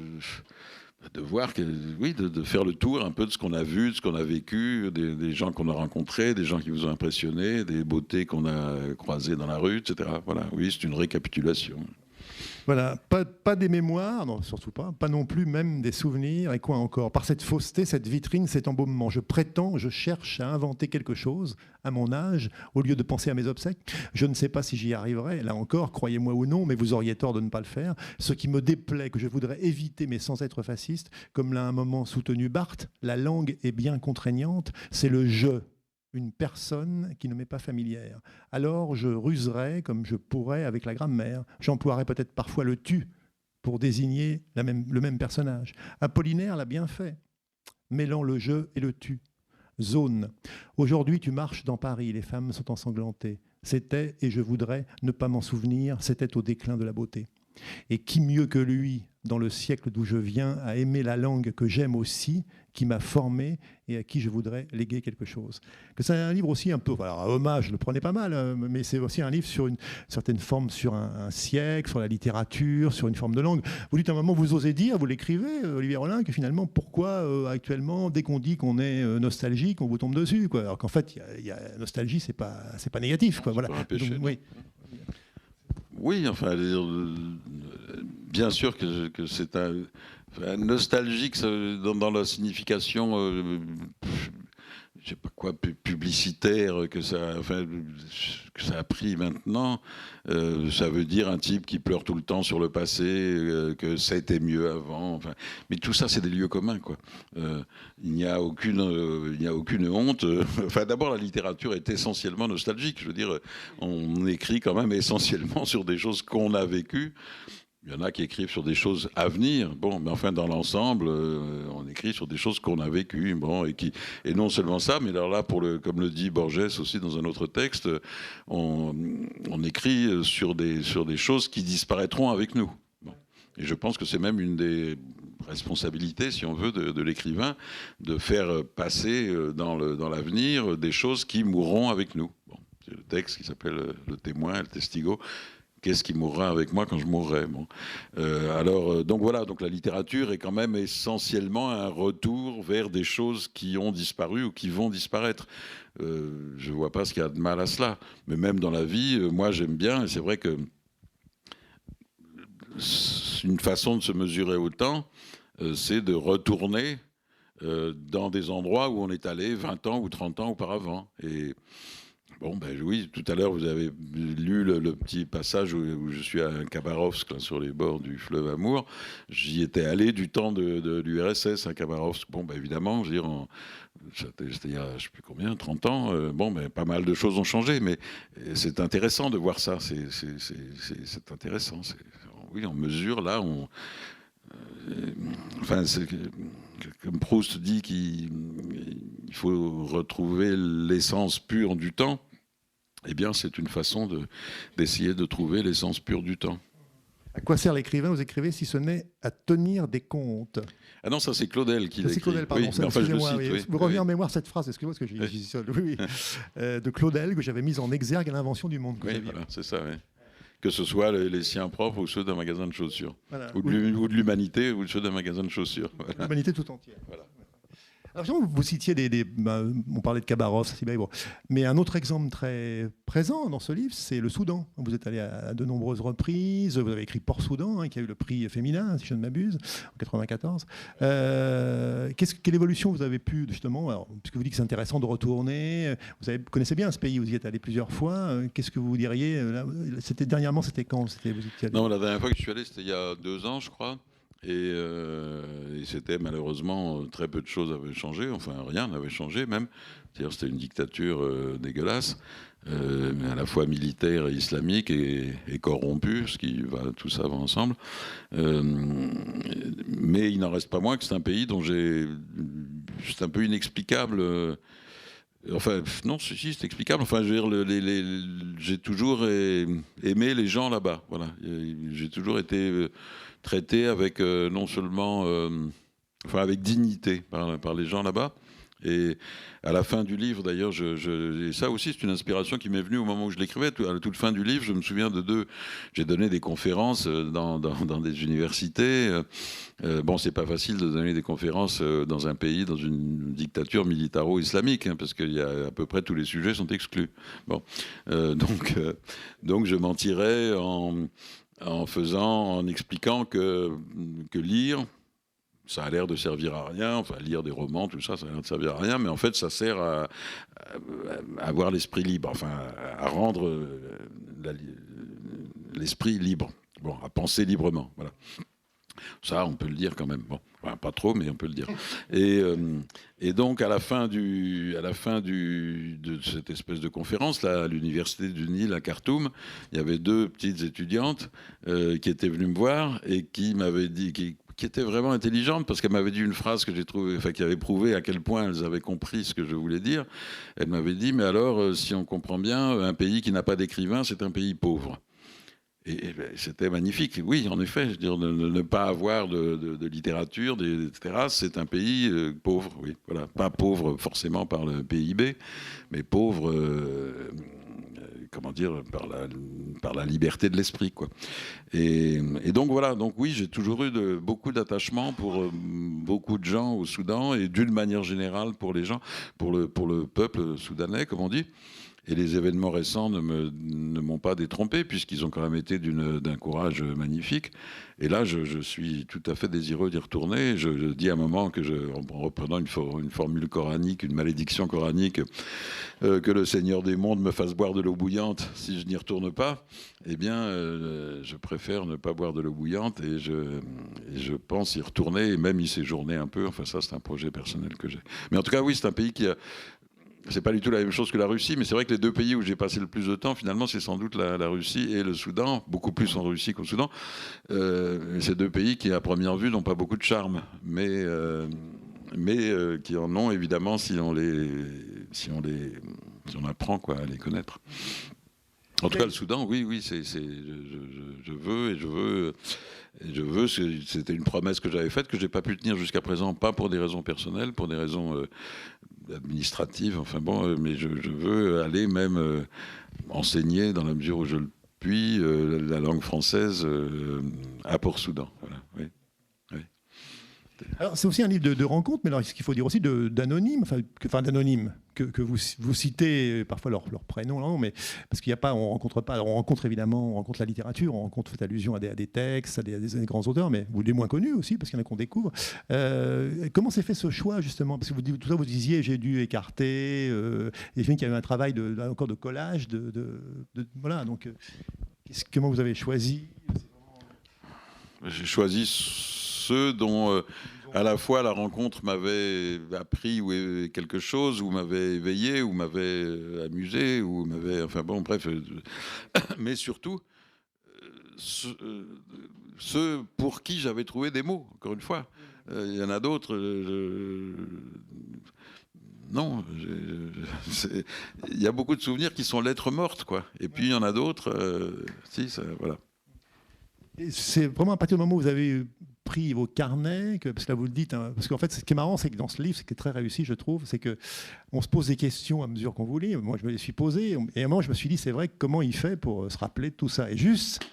voir, de faire le tour un peu de ce qu'on a vu, de ce qu'on a vécu, des gens qu'on a rencontrés, des gens qui vous ont impressionné, des beautés qu'on a croisées dans la rue, etc. Voilà, oui, c'est une récapitulation. Voilà, pas des mémoires, non, surtout pas non plus même des souvenirs, et quoi encore. Par cette fausseté, cette vitrine, cet embaumement, je cherche à inventer quelque chose à mon âge, au lieu de penser à mes obsèques. Je ne sais pas si j'y arriverai, là encore, croyez-moi ou non, mais vous auriez tort de ne pas le faire. Ce qui me déplaît, que je voudrais éviter, mais sans être fasciste, comme l'a un moment soutenu Barthes, la langue est bien contraignante, c'est le « je ». Une personne qui ne m'est pas familière. Alors je ruserai comme je pourrais avec la grammaire. J'emploierai peut-être parfois le « tu » pour désigner le même personnage. Apollinaire l'a bien fait, mêlant le « je » et le « tu ». Zone. Aujourd'hui, tu marches dans Paris, les femmes sont ensanglantées. C'était, et je voudrais ne pas m'en souvenir, c'était au déclin de la beauté. Et qui mieux que lui, dans le siècle d'où je viens, a aimé la langue que j'aime aussi, qui m'a formé et à qui je voudrais léguer quelque chose. Que c'est un livre aussi un peu, alors, hommage, je le prenais pas mal, mais c'est aussi un livre sur une certaine forme, sur un siècle, sur la littérature, sur une forme de langue. Vous dites à un moment, vous osez dire, vous l'écrivez, Olivier Rollin, que finalement, pourquoi actuellement, dès qu'on dit qu'on est nostalgique, on vous tombe dessus, quoi. Alors qu'en fait, nostalgie, c'est pas négatif, quoi. Voilà. Un péché, donc, oui. Oui, enfin, bien sûr que c'est nostalgique dans la signification, je sais pas quoi, publicitaire que ça a pris maintenant. Ça veut dire un type qui pleure tout le temps sur le passé, que ça a été mieux avant. Enfin, mais tout ça, c'est des lieux communs, quoi. Il n'y a aucune honte. Enfin, d'abord, la littérature est essentiellement nostalgique. Je veux dire, on écrit quand même essentiellement sur des choses qu'on a vécues. Il y en a qui écrivent sur des choses à venir, bon, mais enfin dans l'ensemble, on écrit sur des choses qu'on a vécues, bon, et non seulement ça, mais alors là, comme le dit Borges aussi dans un autre texte, on écrit sur des choses qui disparaîtront avec nous. Bon. Et je pense que c'est même une des responsabilités, si on veut, de l'écrivain, de faire passer dans l'avenir des choses qui mourront avec nous. Bon. C'est le texte qui s'appelle Le Témoin, le Testigo. Qu'est-ce qui mourra avec moi quand je mourrai, bon. Donc voilà, donc la littérature est quand même essentiellement un retour vers des choses qui ont disparu ou qui vont disparaître. Je ne vois pas ce qu'il y a de mal à cela. Mais même dans la vie, moi j'aime bien, et c'est vrai que une façon de se mesurer au temps, c'est de retourner dans des endroits où on est allé 20 ans ou 30 ans auparavant. Et Bon, ben oui, tout à l'heure, vous avez lu le petit passage où je suis à Khabarovsk, là, sur les bords du fleuve Amour. J'y étais allé du temps de l'URSS à Khabarovsk. Bon, ben évidemment, je veux dire, c'était il y a, je ne sais plus combien, 30 ans. Bon, ben pas mal de choses ont changé, mais c'est intéressant de voir ça. C'est intéressant. Oui, on mesure, là, enfin, comme Proust dit qu'il faut retrouver l'essence pure du temps, eh bien, c'est une façon d'essayer de trouver l'essence pure du temps. À quoi sert l'écrivain, vous écrivez, si ce n'est à tenir des comptes? Ah non, ça c'est Claudel qui l'a écrit. C'est Claudel, pardon. Oui, enfin, excusez-moi. je le cite, Oui. oui. Vous revenez en mémoire cette phrase, excusez-moi, parce que de Claudel, que j'avais mise en exergue à l'invention du monde. Oui, voilà, c'est ça, oui. Que ce soit les siens propres ou ceux d'un magasin de chaussures. Voilà. Ou de l'humanité ou ceux d'un magasin de chaussures. Voilà. L'humanité tout entière. Voilà. Alors, vous citiez on parlait de Khabarov, bon. Mais un autre exemple très présent dans ce livre, c'est le Soudan. Vous êtes allé à de nombreuses reprises, vous avez écrit Port-Soudan, qui a eu le prix féminin, si je ne m'abuse, en 1994. Quelle évolution vous avez pu, justement, alors, puisque vous dites que c'est intéressant de retourner, vous connaissez bien ce pays, vous y êtes allé plusieurs fois, qu'est-ce que vous diriez là, dernièrement, c'était quand vous étiez allé? Non, la dernière fois que je suis allé, c'était il y a 2 ans, je crois. Et c'était malheureusement, très peu de choses avaient changé, enfin rien n'avait changé même. C'est-à-dire c'était une dictature dégueulasse, mais à la fois militaire et islamique et corrompue, tout ça va ensemble. Mais il n'en reste pas moins que c'est un pays dont c'est un peu inexplicable. Enfin, non, si, c'est explicable. Enfin, je veux dire, j'ai toujours aimé les gens là-bas. Voilà. J'ai toujours été traité avec non seulement, enfin, avec dignité par les gens là-bas. Et à la fin du livre, d'ailleurs, et ça aussi, c'est une inspiration qui m'est venue au moment où je l'écrivais. À la toute fin du livre, je me souviens j'ai donné des conférences dans des universités. Bon, c'est pas facile de donner des conférences dans un pays, dans une dictature militaro-islamique, parce qu'il y a à peu près tous les sujets sont exclus. Bon, donc je m'en tirais en expliquant que lire, ça a l'air de servir à rien, enfin lire des romans, tout ça, ça a l'air de servir à rien, mais en fait ça sert à avoir l'esprit libre, enfin à rendre l'esprit libre, bon, à penser librement, voilà. Ça, on peut le dire quand même. Bon, enfin, pas trop, mais on peut le dire. Et donc, à la fin de cette espèce de conférence, là, à l'université du Nil à Khartoum, il y avait 2 petites étudiantes qui étaient venues me voir et qui m'avaient dit, qui étaient vraiment intelligentes, parce qu'elles m'avaient dit une phrase que j'ai trouvée, enfin, qui avait prouvé à quel point elles avaient compris ce que je voulais dire. Elles m'avaient dit, mais alors, si on comprend bien, un pays qui n'a pas d'écrivain, c'est un pays pauvre. Et c'était magnifique. Oui, en effet, je veux dire, ne pas avoir de littérature, etc., c'est un pays pauvre, oui. Voilà. Pas pauvre forcément par le PIB, mais pauvre, comment dire, par la liberté de l'esprit, quoi. Et donc voilà, donc oui, j'ai toujours eu beaucoup d'attachement pour beaucoup de gens au Soudan et d'une manière générale pour les gens, pour le peuple soudanais, comme on dit. Et les événements récents ne m'ont pas détrompé, puisqu'ils ont quand même été d'un courage magnifique. Et là, je suis tout à fait désireux d'y retourner. Je dis à un moment en reprenant une formule coranique, une malédiction coranique, que le Seigneur des mondes me fasse boire de l'eau bouillante si je n'y retourne pas. Eh bien, je préfère ne pas boire de l'eau bouillante et je pense y retourner et même y séjourner un peu. Enfin, ça, c'est un projet personnel que j'ai. Mais en tout cas, oui, c'est un pays qui a... C'est pas du tout la même chose que la Russie, mais c'est vrai que les 2 pays où j'ai passé le plus de temps, finalement, c'est sans doute la Russie et le Soudan, beaucoup plus en Russie qu'au Soudan. Ces 2 pays qui, à première vue, n'ont pas beaucoup de charme, mais qui en ont évidemment si on apprend à les connaître. En tout cas, le Soudan, oui, je veux. C'était une promesse que j'avais faite que j'ai pas puis tenir jusqu'à présent, pas pour des raisons personnelles, pour des raisons administratives. Enfin bon, mais je veux aller même enseigner dans la mesure où je le puis la langue française à Port-Soudan. Voilà. Oui. Oui. Alors, c'est aussi un livre de rencontres, mais alors, ce qu'il faut dire aussi d'anonymes, d'anonymes, que vous citez parfois leur prénom, non, mais parce qu'il n'y a pas, on rencontre pas, alors on rencontre évidemment, on rencontre la littérature, on rencontre, faites allusion à des textes, à des grands auteurs, mais ou des moins connus aussi, parce qu'il y en a qu'on découvre. Comment s'est fait ce choix, justement? Parce que tout ça, vous disiez, j'ai dû écarter, et j'imagine qu'il y a eu un travail encore de collage, voilà, donc, comment vous avez choisi? J'ai choisi ceux dont à la fois la rencontre m'avait appris quelque chose, ou m'avait éveillé, ou m'avait amusé, ou m'avait... Enfin bon, bref. Mais surtout, ceux pour qui j'avais trouvé des mots, encore une fois. Il y en a d'autres... Non, il y a beaucoup de souvenirs qui sont lettres mortes, quoi. Et puis il y en a d'autres, voilà. C'est vraiment à partir du moment où vous avez pris vos carnets, parce que là vous le dites, hein, parce qu'en fait ce qui est marrant, c'est que dans ce livre, ce qui est très réussi, je trouve, c'est qu'on se pose des questions à mesure qu'on vous lit. Moi je me les suis posées, et à un moment je me suis dit, c'est vrai, comment il fait pour se rappeler de tout ça? Et juste,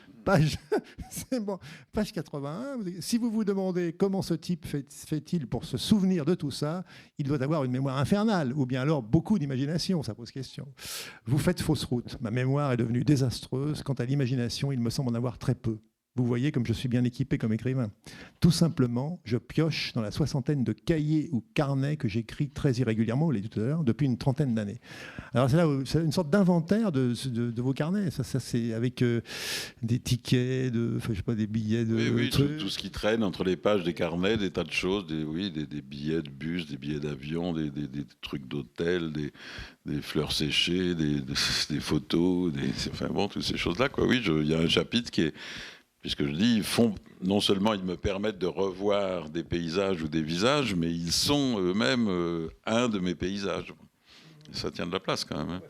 c'est bon, page 81, si vous vous demandez comment ce type fait-il pour se souvenir de tout ça, il doit avoir une mémoire infernale, ou bien alors beaucoup d'imagination, ça pose question. Vous faites fausse route, ma mémoire est devenue désastreuse, quant à l'imagination, il me semble en avoir très peu. Vous voyez comme je suis bien équipé comme écrivain. Tout simplement, je pioche dans la 60aine de cahiers ou carnets que j'écris très irrégulièrement, vous l'avez dit tout à l'heure, depuis une 30aine d'années. Alors c'est une sorte d'inventaire de vos carnets. Ça c'est avec des tickets, je sais pas, des billets de... Oui, tout ce qui traîne entre les pages des carnets, des tas de choses, des billets de bus, des billets d'avion, des trucs d'hôtel, des fleurs séchées, des photos, enfin bon, toutes ces choses-là, quoi. Oui, il y a un chapitre qui est... Puisque je dis, non seulement ils me permettent de revoir des paysages ou des visages, mais ils sont eux-mêmes un de mes paysages. Et ça tient de la place quand même. Hein.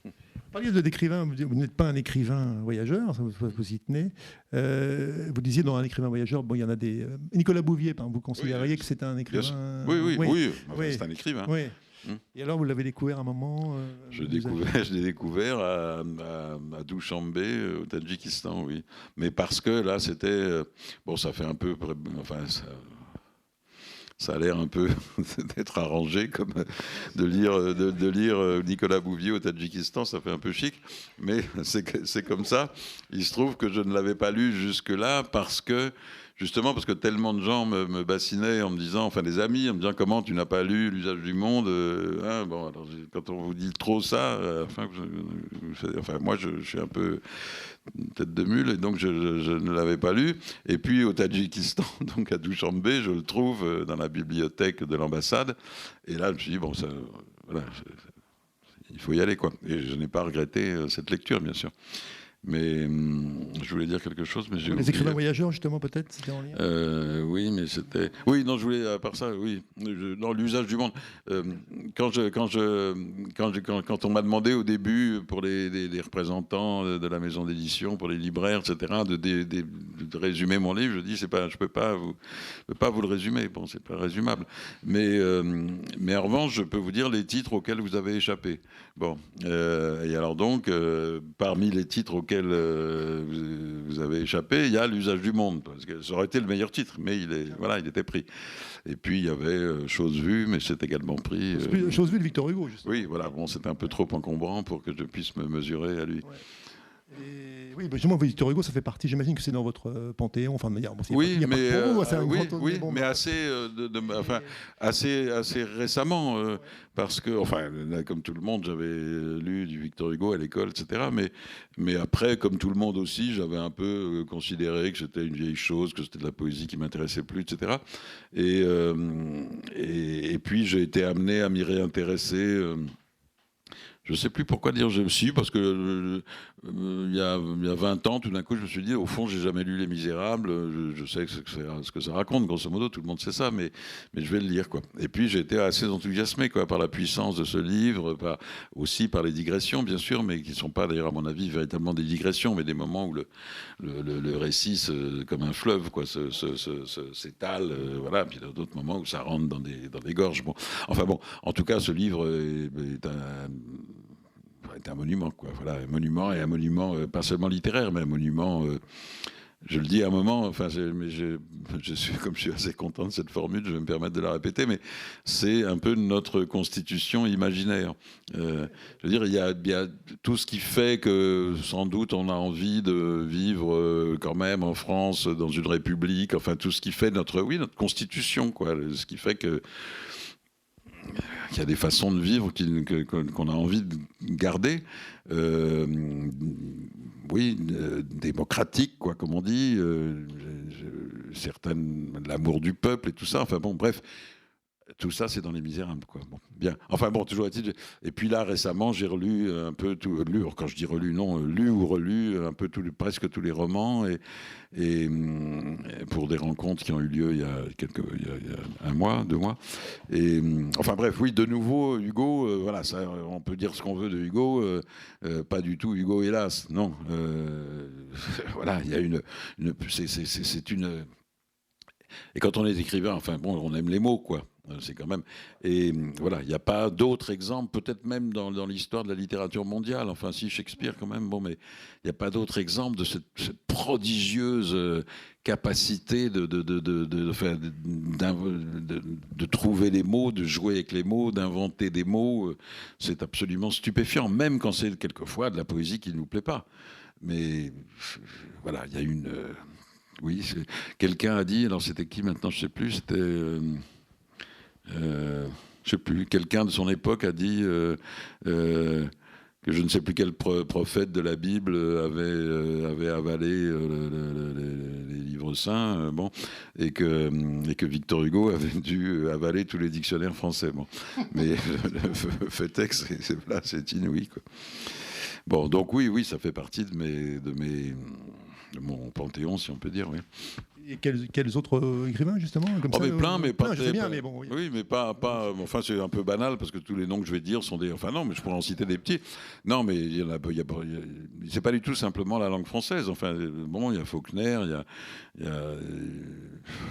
Vous parliez d'écrivain, vous n'êtes pas un écrivain voyageur, vous y tenez. Vous disiez dans un écrivain voyageur, bon, il y en a des... Nicolas Bouvier, vous considériez que c'est un écrivain... Oui. Enfin, c'est un écrivain. Oui. Et alors, vous l'avez découvert à un moment Je l'ai découvert à Douchambé, au Tadjikistan, oui. Mais parce que là, c'était... bon, ça fait un peu... Enfin, ça a l'air un peu d'être arrangé, comme de lire Nicolas Bouvier au Tadjikistan, ça fait un peu chic. Mais c'est comme ça. Il se trouve que je ne l'avais pas lu jusque-là justement parce que tellement de gens me bassinaient en me disant, enfin des amis, en me disant comment tu n'as pas lu L'usage du monde. Bon, alors quand on vous dit trop ça, enfin moi je suis un peu tête de mule et donc je ne l'avais pas lu. Et puis au Tadjikistan, donc à Douchambé, je le trouve dans la bibliothèque de l'ambassade. Et là je me suis dit bon, voilà, il faut y aller quoi. Et je n'ai pas regretté cette lecture bien sûr. Mais je voulais dire quelque chose, mais j'ai oublié. Les écrivains voyageurs, justement, peut-être, c'était en lien. Oui, mais c'était... Oui, non, je voulais, à part ça, oui. Dans l'usage du monde. Quand on m'a demandé au début, pour les représentants de la maison d'édition, pour les libraires, etc., de résumer mon livre, je dis, je ne peux pas vous le résumer. Bon, c'est pas résumable. Mais en revanche, je peux vous dire les titres auxquels vous avez échappé. Bon. Et alors donc, parmi les titres auxquels vous avez échappé, il y a L'usage du monde, parce que ça aurait été le meilleur titre, mais il était pris. Et puis il y avait Chose vue, mais c'est également pris. Chose vue de Victor Hugo, justement. Oui, voilà, bon, c'était un peu trop encombrant pour que je puisse me mesurer à lui. Ouais. Oui, justement, Victor Hugo, ça fait partie, j'imagine que c'est dans votre panthéon, enfin de manière... Oui, mais assez récemment, parce que, enfin, comme tout le monde, j'avais lu du Victor Hugo à l'école, etc. Mais après, comme tout le monde aussi, j'avais un peu considéré que c'était une vieille chose, que c'était de la poésie qui m'intéressait plus, etc. Et puis, j'ai été amené à m'y réintéresser... Je ne sais plus pourquoi dire je me suis, parce que il y a 20 ans, tout d'un coup, je me suis dit, au fond, j'ai jamais lu Les Misérables, je sais ce que ça raconte, grosso modo, tout le monde sait ça, mais je vais le lire, quoi. Et puis, j'ai été assez enthousiasmé, quoi, par la puissance de ce livre, aussi par les digressions, bien sûr, mais qui ne sont pas, d'ailleurs, à mon avis, véritablement des digressions, mais des moments où le récit, comme un fleuve, quoi, s'étale, voilà, puis d'autres moments où ça rentre dans des gorges. Bon. Enfin bon, en tout cas, ce livre est un monument, quoi. Voilà, un monument, et un monument pas seulement littéraire, mais un monument je le dis à un moment, enfin, comme je suis assez content de cette formule, je vais me permettre de la répéter, mais c'est un peu notre constitution imaginaire. Je veux dire, il y a tout ce qui fait que sans doute on a envie de vivre quand même en France, dans une république, enfin tout ce qui fait notre constitution, quoi, ce qui fait que il y a des façons de vivre qu'on a envie de garder, démocratiques, quoi, comme on dit, l'amour du peuple et tout ça. Enfin bon, bref, tout ça, c'est dans Les Misérables, quoi. Bon, bien. Enfin bon, toujours est-il. Et puis là, récemment, j'ai relu un peu tout. Quand je dis relu, non, lu ou relu un peu presque tous les romans, et pour des rencontres qui ont eu lieu il y a un mois, 2 mois. Et enfin bref, oui, de nouveau, Hugo. Voilà, ça, on peut dire ce qu'on veut de Hugo. Pas du tout Hugo, hélas. Non. Voilà, il y a c'est une. Et quand on est écrivain, enfin bon, on aime les mots, quoi. C'est quand même. Et voilà, il n'y a pas d'autres exemples, peut-être même dans l'histoire de la littérature mondiale. Enfin, si Shakespeare, quand même, bon, mais il n'y a pas d'autres exemples de cette prodigieuse capacité de trouver les mots, de jouer avec les mots, d'inventer des mots. C'est absolument stupéfiant, même quand c'est quelquefois de la poésie qui ne nous plaît pas. Mais voilà, il y a une. Oui, quelqu'un a dit, alors c'était qui maintenant, je ne sais plus, c'était, je ne sais plus, quelqu'un de son époque a dit que je ne sais plus quel prophète de la Bible avait avalé les livres saints, bon, et que Victor Hugo avait dû avaler tous les dictionnaires français. Bon. Mais le fait est que c'est inouï, quoi. Bon, donc oui, ça fait partie de mon panthéon, si on peut dire, oui. Et quels autres écrivains, justement, comme ça, mais plein, mais pas très... bien, mais bon, oui. Oui, mais pas... Enfin, c'est un peu banal, parce que tous les noms que je vais dire sont des... Enfin, non, mais je pourrais en citer des petits. Non, mais il y en a... C'est pas du tout simplement la langue française. Enfin, bon, il y a Faulkner, il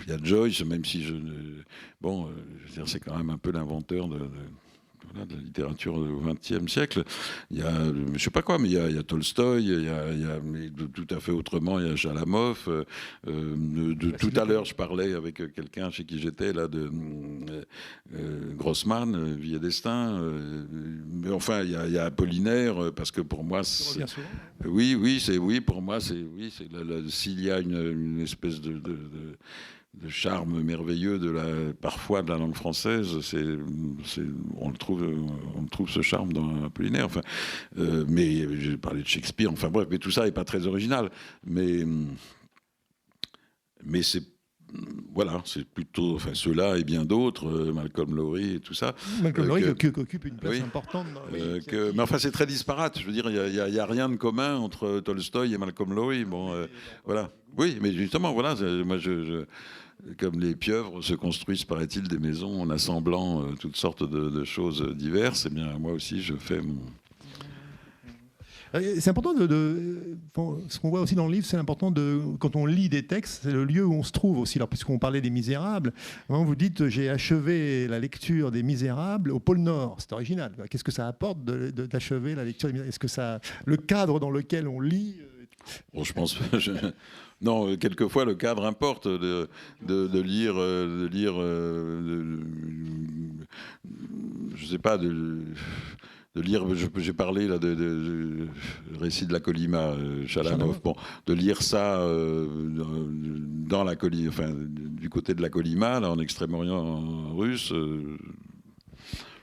y a Joyce, même si je... Bon, je veux dire, c'est quand même un peu l'inventeur de la littérature au XXe siècle. Il y a, je sais pas quoi, mais il y a Tolstoï, mais tout à fait autrement, il y a Chalamov. Tout à l'heure, je parlais avec quelqu'un chez qui j'étais, là, de Grossman, Vie et Destin. Mais enfin, il y a Apollinaire, parce que pour moi... Oui, pour moi, s'il y a une espèce de charme merveilleux parfois de la langue française, on le trouve ce charme dans Apollinaire. Enfin, mais j'ai parlé de Shakespeare. Enfin bref, mais tout ça n'est pas très original. Mais c'est voilà, c'est plutôt, enfin ceux-là et bien d'autres, Malcolm Lowry et tout ça. Malcolm Lowry qui occupe une place importante. Mais enfin, c'est très disparate. Je veux dire, il y a rien de commun entre Tolstoï et Malcolm Lowry. Bon, voilà. Oui, mais justement, voilà, moi comme les pieuvres se construisent, paraît-il, des maisons en assemblant toutes sortes de choses diverses, eh bien, moi aussi, je fais mon... C'est important ce qu'on voit aussi dans le livre, c'est important quand on lit des textes, c'est le lieu où on se trouve aussi. Alors, puisqu'on parlait des Misérables, vous dites j'ai achevé la lecture des Misérables au pôle Nord. C'est original. Qu'est-ce que ça apporte d'achever la lecture des Misérables? Est-ce que le cadre dans lequel on lit... Bon, je pense... Non, quelquefois le cadre importe de lire, je sais pas, de lire. J'ai parlé là de récit de la Colima, Chalamov. Bon, de lire ça dans la Colima, enfin du côté de la Colima, là en Extrême-Orient russe. Je ne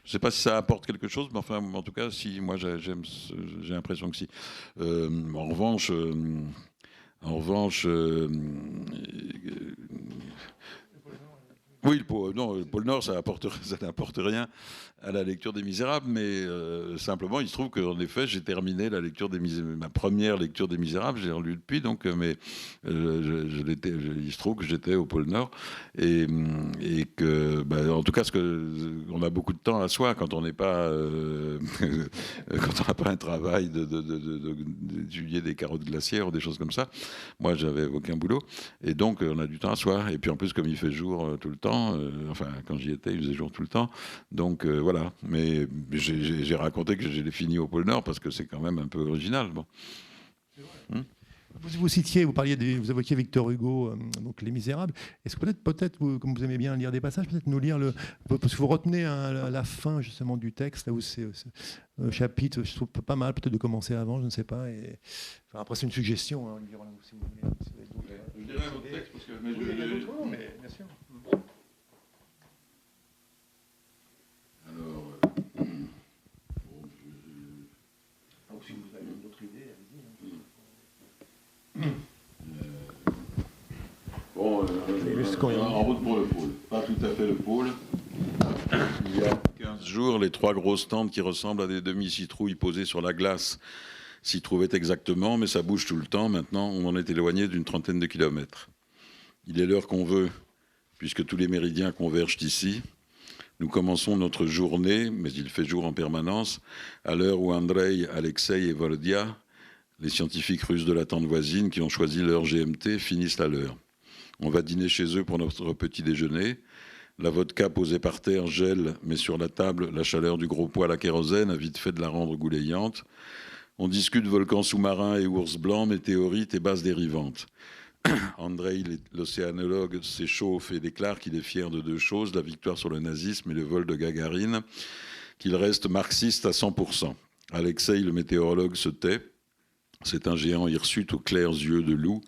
sais pas si ça apporte quelque chose, mais enfin, en tout cas, si, moi j'ai l'impression que si. En revanche, oui, le pôle Nord, ça n'apporte rien à la lecture des Misérables, mais simplement, il se trouve qu'en effet, j'ai terminé ma première lecture des Misérables, j'ai relu depuis, donc, mais il se trouve que j'étais au pôle Nord, et que, en tout cas, on a beaucoup de temps à soi quand on n'est pas, quand on n'a pas un travail d'étudier des carottes glaciaires ou des choses comme ça. Moi, j'avais aucun boulot, et donc on a du temps à soi. Et puis en plus, comme il fait jour tout le temps, enfin quand j'y étais, il faisait jour tout le temps, donc voilà. Mais j'ai raconté que je l'ai fini au pôle Nord parce que c'est quand même un peu original. Bon. Vous parliez vous évoquiez Victor Hugo, donc Les Misérables. Est-ce que peut-être, comme vous aimez bien lire des passages, peut-être nous lire parce que vous retenez la fin justement du texte, là où c'est chapitre, je trouve pas mal, peut-être de commencer avant, je ne sais pas. Après, c'est une suggestion. Hein, si vous voulez, je dirais votre texte parce que mais bien sûr. Alors. Si vous avez une autre idée, allez-y. En route pour le pôle. Pas tout à fait le pôle. Il y a 15 jours, les 3 grosses tentes qui ressemblent à des demi-citrouilles posées sur la glace s'y trouvaient exactement, mais ça bouge tout le temps. Maintenant, on en est éloigné d'une 30aine de kilomètres. Il est l'heure qu'on veut, puisque tous les méridiens convergent ici. Nous commençons notre journée, mais il fait jour en permanence, à l'heure où Andrei, Alexei et Volodya, les scientifiques russes de la tente voisine qui ont choisi leur GMT, finissent la leur. On va dîner chez eux pour notre petit déjeuner. La vodka posée par terre gèle, mais sur la table, la chaleur du gros poêle à kérosène a vite fait de la rendre goulayante. On discute volcans sous-marins et ours blancs, météorites et bases dérivantes. Andrei, l'océanologue, s'échauffe et déclare qu'il est fier de 2 choses, la victoire sur le nazisme et le vol de Gagarine, qu'il reste marxiste à 100%. Alexei, le météorologue, se tait. C'est un géant hirsute aux clairs yeux de loup.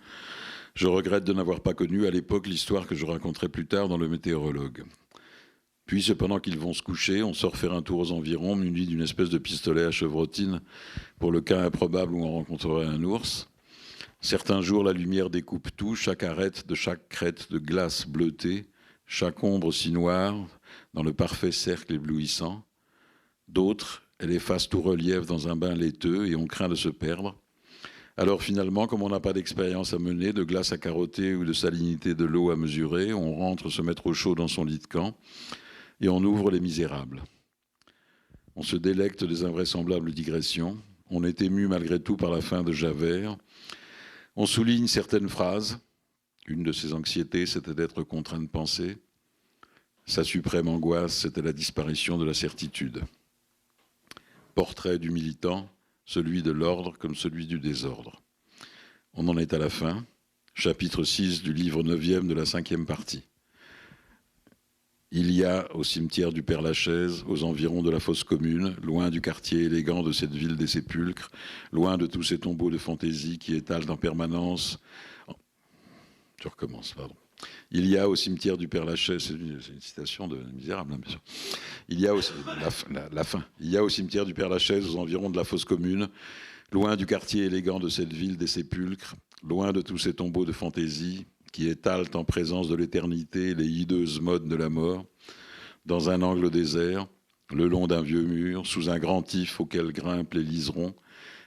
Je regrette de n'avoir pas connu à l'époque l'histoire que je raconterai plus tard dans le météorologue. Puis, cependant qu'ils vont se coucher, on sort faire un tour aux environs, muni d'une espèce de pistolet à chevrotine pour le cas improbable où on rencontrerait un ours. Certains jours, la lumière découpe tout, chaque arête de chaque crête de glace bleutée, chaque ombre si noire, dans le parfait cercle éblouissant. D'autres, elle efface tout relief dans un bain laiteux et on craint de se perdre. Alors finalement, comme on n'a pas d'expérience à mener, de glace à carotter ou de salinité de l'eau à mesurer, on rentre se mettre au chaud dans son lit de camp et on ouvre Les Misérables. On se délecte des invraisemblables digressions. On est ému malgré tout par la fin de Javert. On souligne certaines phrases. Une de ses anxiétés, c'était d'être contraint de penser. Sa suprême angoisse, c'était la disparition de la certitude. Portrait du militant, celui de l'ordre comme celui du désordre. On en est à la fin, chapitre 6 du livre 9e de la 5e partie. Il y a, au cimetière du Père-Lachaise, aux environs de la fosse commune, loin du quartier élégant de cette ville des sépulcres, loin de tous ces tombeaux de fantaisie qui étalent en permanence... Je recommence, pardon. Il y a au cimetière du Père-Lachaise, c'est une citation de Misérable, hein, bien sûr. Il y a aussi, la fin. Il y a au cimetière du Père-Lachaise, aux environs de la fosse commune, loin du quartier élégant de cette ville des sépulcres, loin de tous ces tombeaux de fantaisie qui étalent en présence de l'éternité les hideuses modes de la mort, dans un angle désert, le long d'un vieux mur, sous un grand if auquel grimpent les liserons,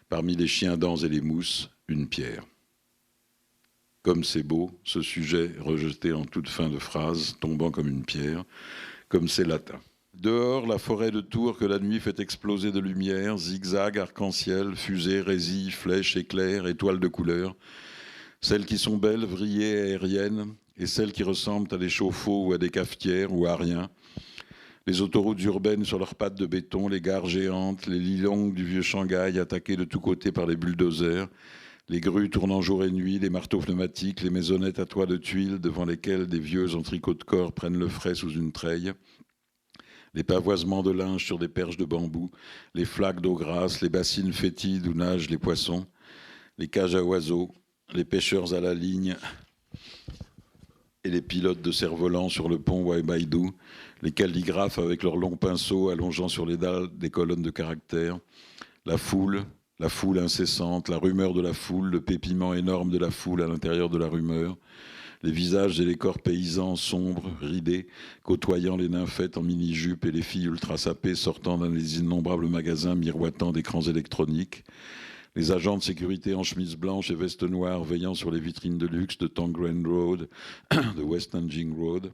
parmi les chiens dents et les mousses, une pierre. Comme c'est beau, ce sujet rejeté en toute fin de phrase, tombant comme une pierre, comme c'est latin. Dehors, la forêt de Tours que la nuit fait exploser de lumière, zigzag, arc-en-ciel, fusées, résilles, flèches, éclairs, étoiles de couleur. Celles qui sont belles, vrillées, aériennes, et celles qui ressemblent à des chauffe-eau ou à des cafetières ou à rien. Les autoroutes urbaines sur leurs pattes de béton, les gares géantes, les lits longues du vieux Shanghai attaquées de tous côtés par les bulldozers, les grues tournant jour et nuit, les marteaux pneumatiques, les maisonnettes à toit de tuiles devant lesquelles des vieux en tricot de corps prennent le frais sous une treille, les pavoisements de linge sur des perches de bambou, les flaques d'eau grasse, les bassines fétides où nagent les poissons, les cages à oiseaux, les pêcheurs à la ligne et les pilotes de cerfs-volants sur le pont Waibaidou, les calligraphes avec leurs longs pinceaux allongeant sur les dalles des colonnes de caractères, la foule incessante, la rumeur de la foule, le pépiment énorme de la foule à l'intérieur de la rumeur, les visages et les corps paysans sombres, ridés, côtoyant les nymphètes en mini-jupe et les filles ultra sapées sortant d'un des innombrables magasins miroitant d'écrans électroniques, les agents de sécurité en chemise blanche et veste noire veillant sur les vitrines de luxe de Tongren Road, de West Nanjing Road,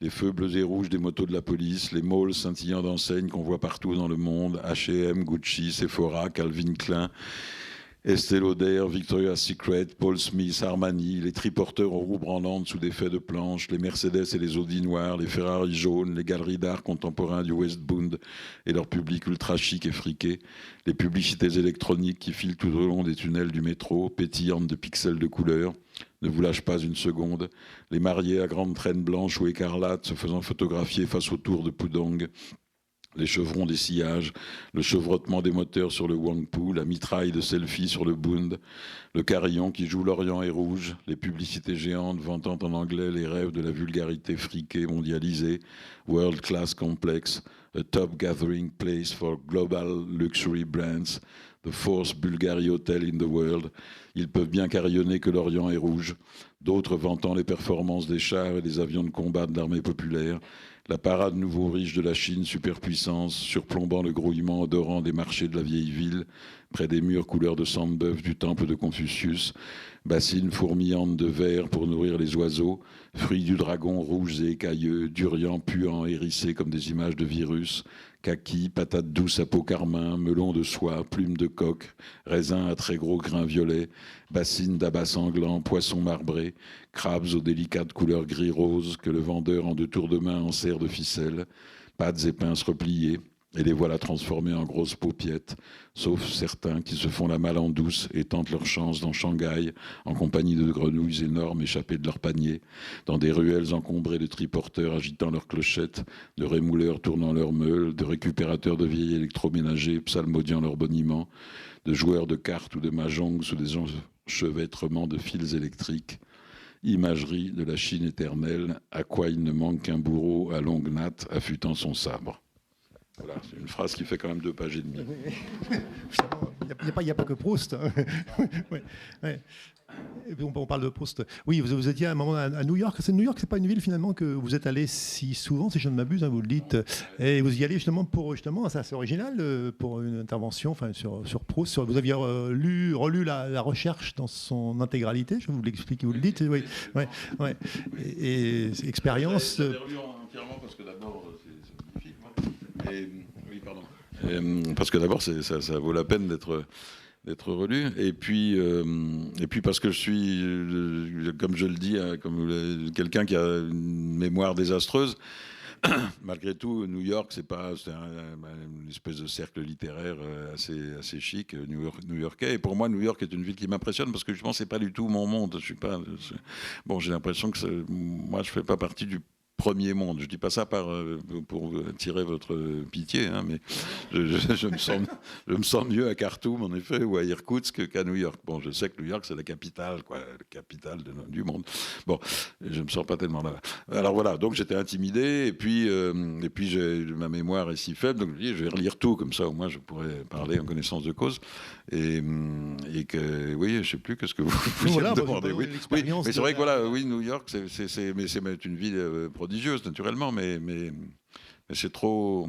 les feux bleus et rouges des motos de la police, les malls scintillant d'enseignes qu'on voit partout dans le monde, H&M, Gucci, Sephora, Calvin Klein, Estée Lauder, Victoria's Secret, Paul Smith, Armani, les triporteurs aux roues branlantes sous des faits de planche, les Mercedes et les Audi noirs, les Ferrari jaunes, les galeries d'art contemporain du West Bund et leur public ultra chic et friqué, les publicités électroniques qui filent tout au long des tunnels du métro, pétillantes de pixels de couleur, ne vous lâche pas une seconde, les mariés à grandes traînes blanches ou écarlates se faisant photographier face aux tours de Pudong, les chevrons des sillages, le chevrotement des moteurs sur le Huangpu, la mitraille de selfies sur le Bund, le carillon qui joue l'Orient et rouge, les publicités géantes vantant en anglais les rêves de la vulgarité friquée mondialisée, World Class Complex, a top gathering place for global luxury brands, the fourth Bulgari Hotel in the world. Ils peuvent bien carillonner que l'Orient est rouge, d'autres vantant les performances des chars et des avions de combat de l'armée populaire, la parade nouveau riche de la Chine, superpuissance, surplombant le grouillement odorant des marchés de la vieille ville, près des murs couleur de sang de bœuf du temple de Confucius, bassines fourmillantes de verre pour nourrir les oiseaux, fruits du dragon rouges et écailleux, durians puants hérissés comme des images de virus, kaki, patates douces à peau carmin, melons de soie, plumes de coq, raisins à très gros grains violets, bassines d'abats sanglants, poissons marbrés, crabes aux délicates couleurs gris-rose que le vendeur en 2 tours de main enserre de ficelle, pattes et pinces repliées, et les voilà transformés en grosses paupiettes, sauf certains qui se font la malle en douce et tentent leur chance dans Shanghai, en compagnie de grenouilles énormes échappées de leur panier, dans des ruelles encombrées de triporteurs agitant leurs clochettes, de rémouleurs tournant leurs meules, de récupérateurs de vieilles électroménagers psalmodiant leurs boniments, de joueurs de cartes ou de mahjong sous des enchevêtrements de fils électriques. Imagerie de la Chine éternelle, à quoi il ne manque qu'un bourreau à longue natte affûtant son sabre. Voilà, c'est une phrase qui fait quand même 2 pages et demie. Il n'y a pas que Proust. Ouais, ouais. Et puis on parle de Proust. Oui, vous étiez à un moment à New York. New York, c'est pas une ville finalement que vous êtes allé si souvent, si je ne m'abuse, hein, vous le dites. Et vous y allez justement pour ça, c'est original, pour une intervention, enfin sur Proust. Vous aviez relu la recherche dans son intégralité. Je vous l'explique, vous le dites. Oui, ouais, ouais. Et expérience. Je l'ai relu entièrement parce que d'abord c'est magnifique. Oui, pardon. Parce que d'abord ça vaut la peine d'être relu, et puis parce que je suis, comme je le dis, comme quelqu'un qui a une mémoire désastreuse. Malgré tout, New York, c'est une espèce de cercle littéraire assez chic, new-yorkais. Et pour moi, New York est une ville qui m'impressionne parce que justement, c'est pas du tout mon monde. J'ai l'impression que moi, je fais pas partie du premier monde. Je dis pas ça pour attirer votre pitié, hein, mais je me sens mieux à Khartoum, en effet, ou à Irkoutsk qu'à New York. Bon, je sais que New York, c'est la capitale du monde. Bon, je me sens pas tellement là. Alors voilà, donc j'étais intimidé, et puis ma mémoire est si faible, donc je vais relire tout, comme ça au moins je pourrais parler en connaissance de cause. Et oui, je sais plus qu'est-ce que vous me demandez. Oui, mais c'est vrai que voilà, oui, New York, c'est une ville prodigieuse naturellement, mais c'est trop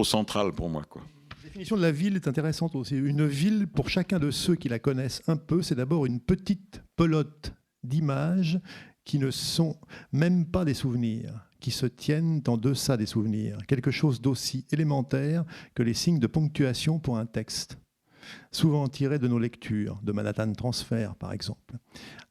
central pour moi, quoi. La définition de la ville est intéressante aussi. Une ville, pour chacun de ceux qui la connaissent un peu, c'est d'abord une petite pelote d'images qui ne sont même pas des souvenirs, qui se tiennent en deçà des souvenirs. Quelque chose d'aussi élémentaire que les signes de ponctuation pour un texte, souvent tirés de nos lectures, de Manhattan Transfer par exemple.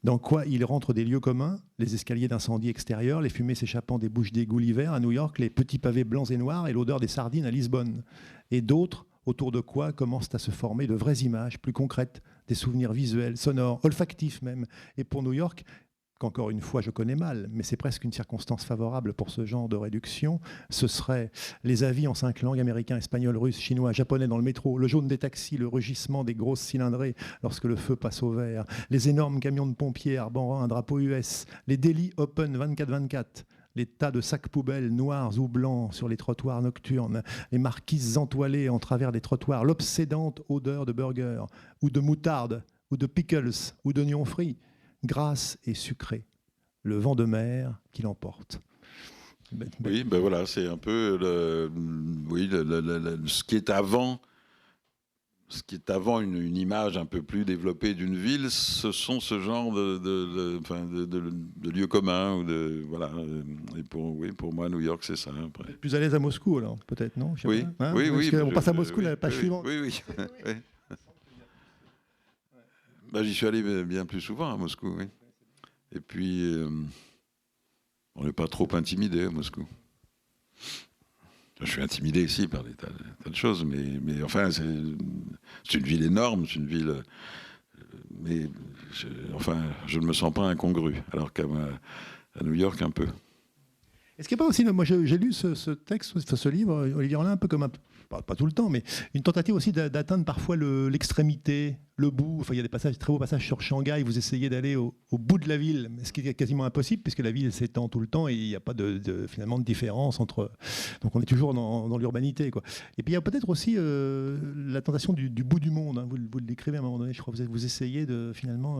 Dans quoi il rentre des lieux communs, les escaliers d'incendie extérieurs, les fumées s'échappant des bouches d'égout l'hiver à New York, les petits pavés blancs et noirs et l'odeur des sardines à Lisbonne. Et d'autres, autour de quoi commencent à se former de vraies images plus concrètes, des souvenirs visuels, sonores, olfactifs même. Et pour New York, qu'encore une fois je connais mal, mais c'est presque une circonstance favorable pour ce genre de réduction, ce serait les avis en 5 langues, américain, espagnol, russe, chinois, japonais dans le métro, le jaune des taxis, le rugissement des grosses cylindrées lorsque le feu passe au vert, les énormes camions de pompiers arborant un drapeau US, les délits open 24-24, les tas de sacs poubelles noirs ou blancs sur les trottoirs nocturnes, les marquises entoilées en travers des trottoirs, l'obsédante odeur de burger, ou de moutarde, ou de pickles, ou d'oignons frits, grasse et sucrée, le vent de mer qui l'emporte. Oui, ben voilà, c'est un peu ce qui est avant. Ce qui est avant une image un peu plus développée d'une ville, ce sont ce genre de lieux communs. Voilà. Et pour moi, New York, c'est ça. Après. Plus à l'aise à Moscou, alors, peut-être, non? Oui, hein, oui. On passe à Moscou, la page suivante. Oui. J'y suis allé bien plus souvent à Moscou, oui. Et puis, on n'est pas trop intimidé à Moscou. Je suis intimidé ici par des tas de choses, mais enfin, c'est une ville énorme, c'est une ville... mais je ne me sens pas incongru, alors qu'à New York, un peu. Est-ce qu'il n'y a pas aussi, moi j'ai lu ce texte, ce livre, Olivier Rollin, un peu comme pas tout le temps, mais une tentative aussi d'atteindre parfois l'extrémité, le bout. Enfin, il y a des passages, très beaux passages sur Shanghai, vous essayez d'aller au bout de la ville, ce qui est quasiment impossible, puisque la ville s'étend tout le temps et il n'y a pas finalement de différence entre... Donc on est toujours dans l'urbanité, quoi. Et puis il y a peut-être aussi la tentation du bout du monde, hein. Vous le décrivez à un moment donné, je crois, vous essayez de finalement...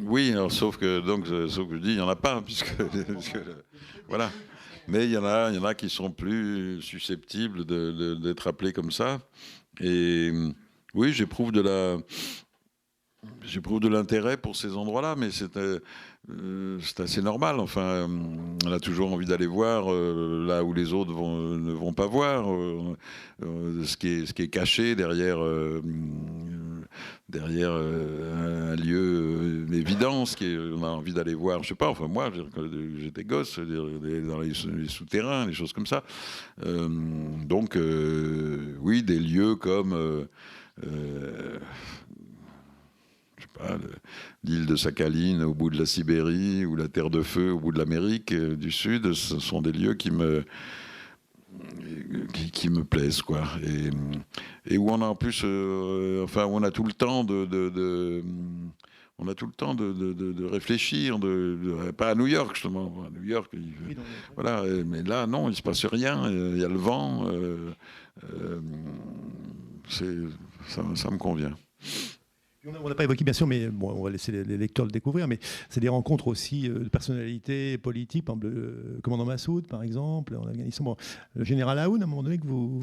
oui, alors, sauf que je dis, il n'y en a pas, puisque voilà. Mais il y en a qui sont plus susceptibles d'être appelés comme ça. Et oui, j'éprouve de l'intérêt pour ces endroits-là, mais c'est assez normal. Enfin, on a toujours envie d'aller voir là où les autres ne vont pas voir, ce qui est caché derrière un lieu évident, on a envie d'aller voir. Je sais pas. Enfin, moi, quand j'étais gosse, dans les souterrains, les choses comme ça. Donc, oui, des lieux comme l'île de Sakhaline au bout de la Sibérie ou la Terre de Feu au bout de l'Amérique du Sud, ce sont des lieux qui me plaisent, quoi. Et où on a en plus, on a tout le temps on a tout le temps de réfléchir, pas à New York justement. À New York, voilà. Mais là, non, il se passe rien. Il y a le vent. Ça me convient. On n'a pas évoqué, bien sûr, mais bon, on va laisser les lecteurs le découvrir, mais c'est des rencontres aussi de personnalités politiques, par exemple le commandant Massoud, par exemple, en Afghanistan. Bon, le général Aoun, à un moment donné, que vous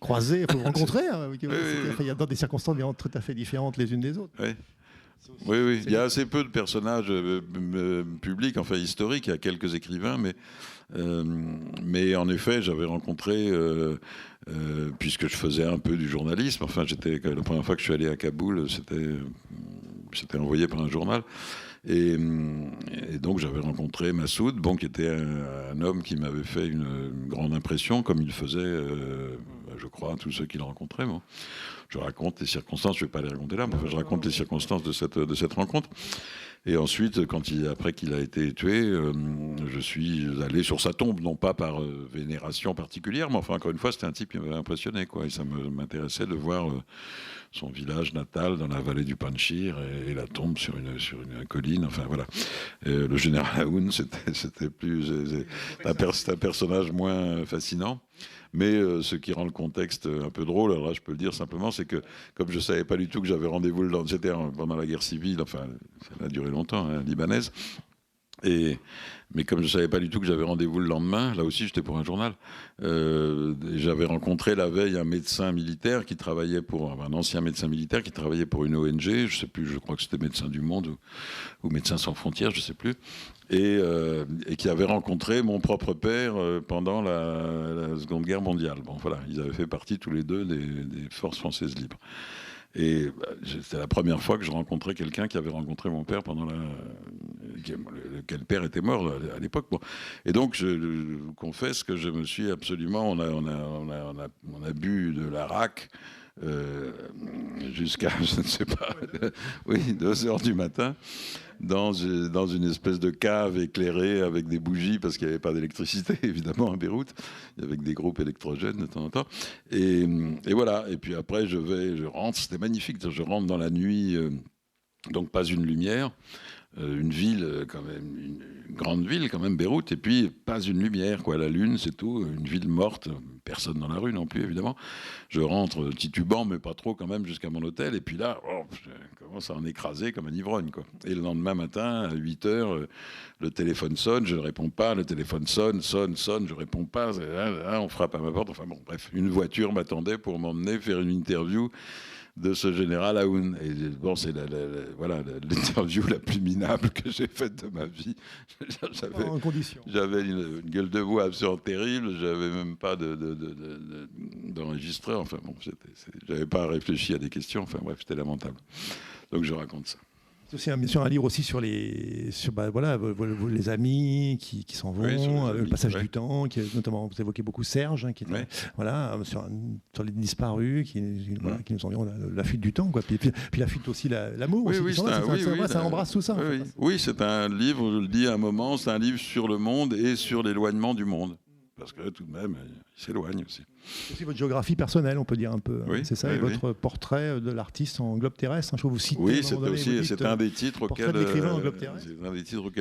croisez, que vous rencontrez, hein, oui. Il y a dans des circonstances tout à fait différentes les unes des autres. Oui. Oui, il y a assez peu de personnages publics, enfin historiques, il y a quelques écrivains, mais en effet, j'avais rencontré, puisque je faisais un peu du journalisme, enfin, la première fois que je suis allé à Kaboul, c'était envoyé par un journal, et donc j'avais rencontré Massoud, qui était un homme qui m'avait fait une grande impression, comme il faisait, je crois, tous ceux qu'il rencontrait. Bon. Je raconte les circonstances, je ne vais pas les raconter là, mais je raconte les circonstances de cette rencontre. Et ensuite, après qu'il a été tué, je suis allé sur sa tombe, non pas par vénération particulière, mais enfin, encore une fois, c'était un type qui m'avait impressionné, quoi. Et ça m'intéressait de voir son village natal dans la vallée du Panjshir et la tombe sur une colline. Enfin, voilà. Le général Aoun, c'était un personnage moins fascinant. Mais ce qui rend le contexte un peu drôle, alors là je peux le dire simplement, c'est que comme je ne savais pas du tout que j'avais rendez-vous c'était pendant la guerre civile, enfin ça a duré longtemps, hein, libanaise, mais comme je ne savais pas du tout que j'avais rendez-vous le lendemain, là aussi j'étais pour un journal, j'avais rencontré la veille un médecin militaire qui travaillait un ancien médecin militaire qui travaillait pour une ONG, je ne sais plus, je crois que c'était Médecins du Monde ou Médecins sans frontières, je ne sais plus, et qui avait rencontré mon propre père pendant la Seconde Guerre mondiale. Bon voilà, ils avaient fait partie tous les deux des forces françaises libres. Et c'était la première fois que je rencontrais quelqu'un qui avait rencontré mon père lequel père était mort à l'époque. Bon. Et donc, je vous confesse que je me suis absolument... On a bu de l'arak jusqu'à, je ne sais pas, 2h du matin, dans une espèce de cave éclairée avec des bougies, parce qu'il n'y avait pas d'électricité, évidemment, à Beyrouth, avec des groupes électrogènes de temps en temps. Et voilà. Et puis après, je rentre, c'était magnifique, je rentre dans la nuit, donc pas une lumière, une ville quand même, une grande ville quand même, Beyrouth, et puis pas une lumière, quoi. La lune, c'est tout, une ville morte, personne dans la rue non plus, évidemment. Je rentre titubant, mais pas trop quand même, jusqu'à mon hôtel, et puis là, je commence à en écraser comme un ivrogne, quoi. Et le lendemain matin, à 8h, le téléphone sonne, je ne réponds pas, le téléphone sonne, je réponds pas, on frappe à ma porte, enfin bon, bref, une voiture m'attendait pour m'emmener faire une interview de ce général Aoun. Et bon, c'est voilà, l'interview la plus minable que j'ai faite de ma vie. En condition. J'avais une gueule de bois absolument terrible, j'avais même pas d'enregistreur, enfin bon, j'avais pas réfléchi à des questions, enfin bref, c'était lamentable. Donc je raconte ça. C'est aussi bien sûr un livre aussi sur les amis qui s'en vont, le passage du temps, notamment vous évoquez beaucoup Serge, qui était, sur les disparus, qui nous environ la fuite du temps, quoi. Puis la fuite aussi l'amour. Ça embrasse tout ça. Oui, c'est un livre, je le dis à un moment, c'est un livre sur le monde et sur l'éloignement du monde. Parce que tout de même, il s'éloigne aussi. C'est aussi votre géographie personnelle, on peut dire un peu. Oui, c'est ça, et votre portrait de l'artiste en globe terrestre. Je vous cite. Oui, c'est un des titres auxquels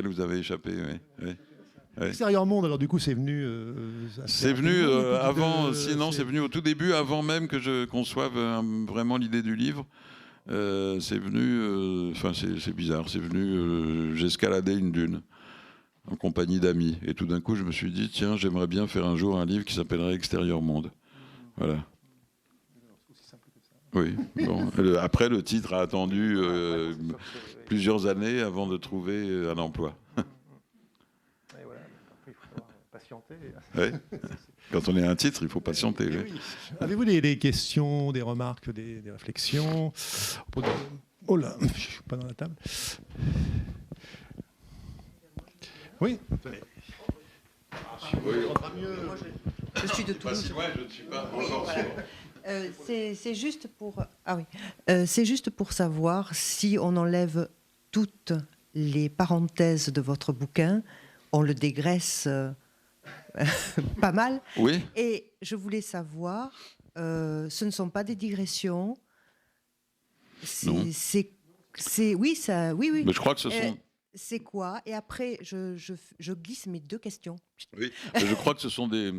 vous avez échappé. Oui. Extérieur monde, alors du coup, c'est venu. C'est venu avant. Sinon, c'est venu au tout début, avant même que je conçoive vraiment l'idée du livre. C'est venu. Enfin, c'est bizarre. C'est venu. J'escaladais une dune en compagnie d'amis. Et tout d'un coup, je me suis dit, tiens, j'aimerais bien faire un jour un livre qui s'appellerait Extérieur Monde. Voilà. Oui. Bon. Après, le titre a attendu plusieurs années avant de trouver un emploi. Et voilà. Après, il faut patienter. Ouais. Quand on est un titre, il faut patienter. Oui. Avez-vous des questions, des remarques, des réflexions? Oh là, je ne suis pas dans la table. Oui. Je suis de Toulouse. Je ne suis pas encore sûr. C'est juste pour savoir si on enlève toutes les parenthèses de votre bouquin, on le dégraisse pas mal. Oui. Et je voulais savoir, ce ne sont pas des digressions. Oui. Mais je crois que ce sont. C'est quoi? Et après, je glisse mes deux questions. Oui, je crois que ce sont des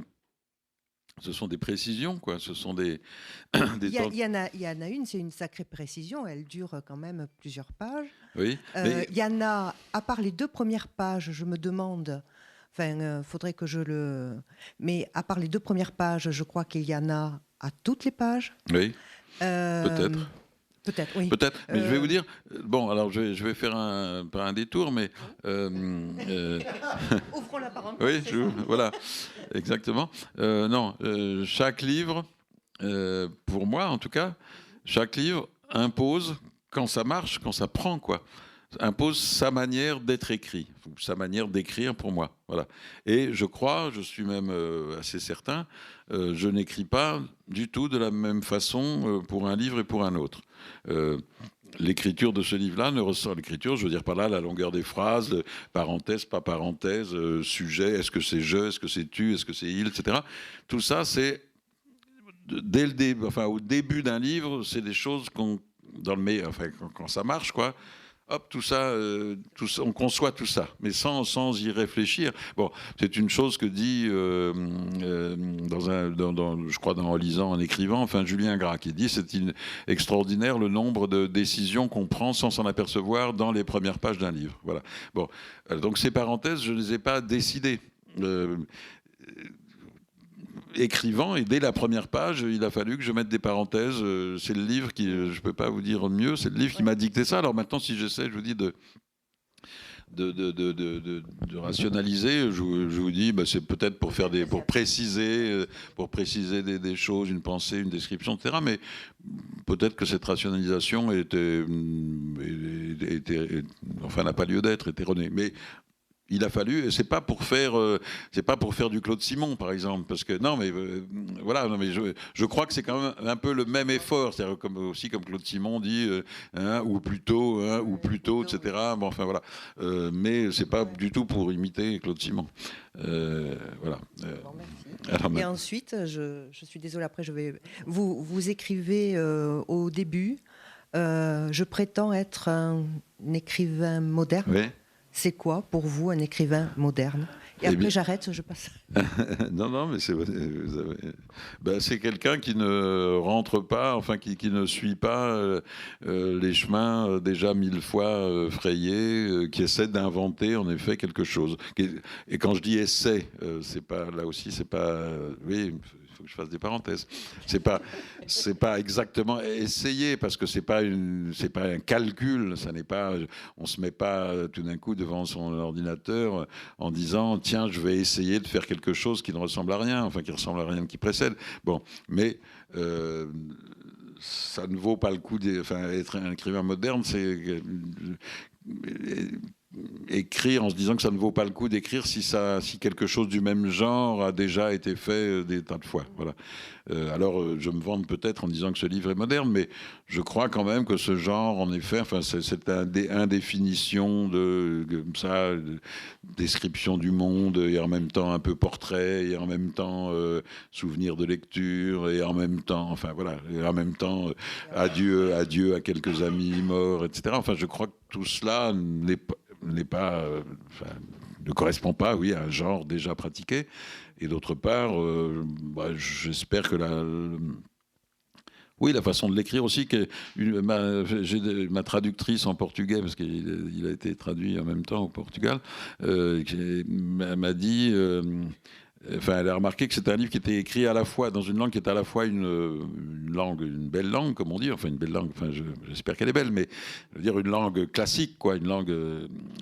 précisions, quoi. Ce sont des il y en a une, c'est une sacrée précision. Elle dure quand même plusieurs pages. Oui. Il y en a, à part les deux premières pages, je me demande. Enfin, faudrait que je le. Mais à part les deux premières pages, je crois qu'il y en a à toutes les pages. Oui. Peut-être. Peut-être, oui. Peut-être, mais je vais vous dire. Bon, alors je vais faire un détour, mais. Ouvrons la parenthèse. Oui, voilà, exactement. Non, chaque livre, pour moi en tout cas, chaque livre impose, quand ça marche, quand ça prend, quoi, impose sa manière d'être écrit, sa manière d'écrire pour moi. Voilà. Et je suis même assez certain, je n'écris pas du tout de la même façon pour un livre et pour un autre. L'écriture de ce livre-là ne ressort l'écriture, je veux dire par là la longueur des phrases, parenthèse, pas parenthèse, sujet, est-ce que c'est je, est-ce que c'est tu, est-ce que c'est il, etc. Tout ça, c'est dès le début, enfin au début d'un livre, c'est des choses quand ça marche, quoi. Hop, tout ça, on conçoit tout ça, mais sans y réfléchir. Bon, c'est une chose que dit, je crois, en lisant, en écrivant, enfin, Julien Gras, qui dit c'est extraordinaire le nombre de décisions qu'on prend sans s'en apercevoir dans les premières pages d'un livre. Voilà. Bon, donc ces parenthèses, je ne les ai pas décidées. Écrivant, et dès la première page, il a fallu que je mette des parenthèses. C'est le livre qui, je ne peux pas vous dire mieux, c'est le livre qui m'a dicté ça. Alors maintenant, si j'essaie, je vous dis, de rationaliser, je vous dis, c'est peut-être pour préciser des choses, une pensée, une description, etc. Mais peut-être que cette rationalisation n'a pas lieu d'être, est erronée. Mais il a fallu, c'est pas pour faire du Claude Simon, par exemple, parce que voilà, je crois que c'est quand même un peu le même effort, c'est-à-dire comme Claude Simon dit, ou plutôt, etc. Bon, enfin voilà, mais c'est pas du tout pour imiter Claude Simon. Voilà. Et ensuite, je suis désolée, après vous écrivez au début, je prétends être un écrivain moderne. Oui. C'est quoi pour vous un écrivain moderne? Et après j'arrête, je passe. Non, mais c'est quelqu'un qui ne rentre pas, enfin qui ne suit pas les chemins déjà 1000 fois frayés, qui essaie d'inventer en effet quelque chose. Et quand je dis essaie, c'est pas là aussi, c'est pas. Oui, faut que je fasse des parenthèses. C'est pas exactement essayer, parce que c'est pas un calcul. Ça n'est pas, on se met pas tout d'un coup devant son ordinateur en disant tiens, je vais essayer de faire quelque chose qui ne ressemble à rien, enfin qui ressemble à rien qui précède. Bon, mais ça ne vaut pas le coup être un écrivain moderne, c'est écrire en se disant que ça ne vaut pas le coup d'écrire si quelque chose du même genre a déjà été fait des tas de fois. Voilà. Alors, je me vante peut-être en disant que ce livre est moderne, mais je crois quand même que ce genre, en effet, c'est une définition de description du monde, et en même temps un peu portrait, et en même temps souvenir de lecture, et en même temps, adieu à quelques amis morts, etc. Enfin, je crois que tout cela ne correspond pas, oui, à un genre déjà pratiqué. Et d'autre part, j'espère que la façon de l'écrire aussi, ma traductrice en portugais, parce qu'il a été traduit en même temps au Portugal, m'a dit... elle a remarqué que c'était un livre qui était écrit à la fois dans une langue qui est à la fois une belle langue, comme on dit, une belle langue, j'espère qu'elle est belle, mais je veux dire une langue classique, quoi, une langue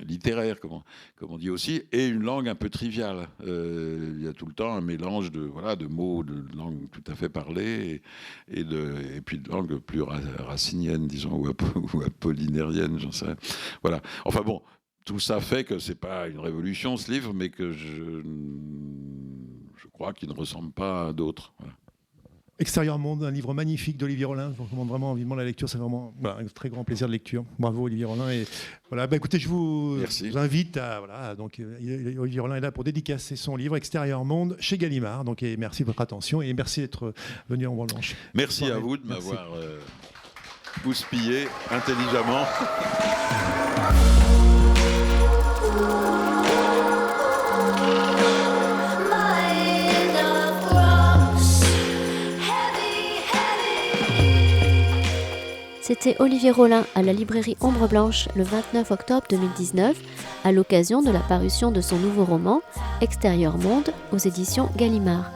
littéraire, comme on dit aussi, et une langue un peu triviale. Il y a tout le temps un mélange de mots, de langue tout à fait parlée, et puis de langue plus racinienne, disons, ou apollinérienne, j'en sais rien. Voilà. Enfin bon. Tout ça fait que c'est pas une révolution, ce livre, mais que je crois qu'il ne ressemble pas à d'autres. Voilà. Extérieur Monde, un livre magnifique d'Olivier Rollin. Je vous recommande vraiment vivement la lecture. C'est vraiment un très grand plaisir de lecture. Bravo Olivier Rollin. Et voilà, écoutez, je vous invite à donc Olivier Rollin est là pour dédicacer son livre Extérieur Monde chez Gallimard. Donc et merci de votre attention et merci d'être venu en Ombre-Blanche. Merci à vous de m'avoir houspillé intelligemment. C'était Olivier Rollin à la librairie Ombre-Blanche le 29 octobre 2019 à l'occasion de la parution de son nouveau roman Extérieur Monde aux éditions Gallimard.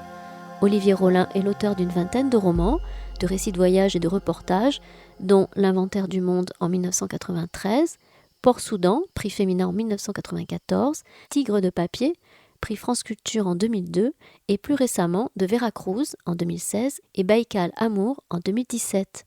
Olivier Rollin est l'auteur d'une vingtaine de romans, de récits de voyage et de reportages, dont L'Inventaire du Monde en 1993, Port-Soudan, prix féminin en 1994, Tigre de papier, prix France Culture en 2002 et plus récemment de Veracruz en 2016 et Baïkal Amour en 2017.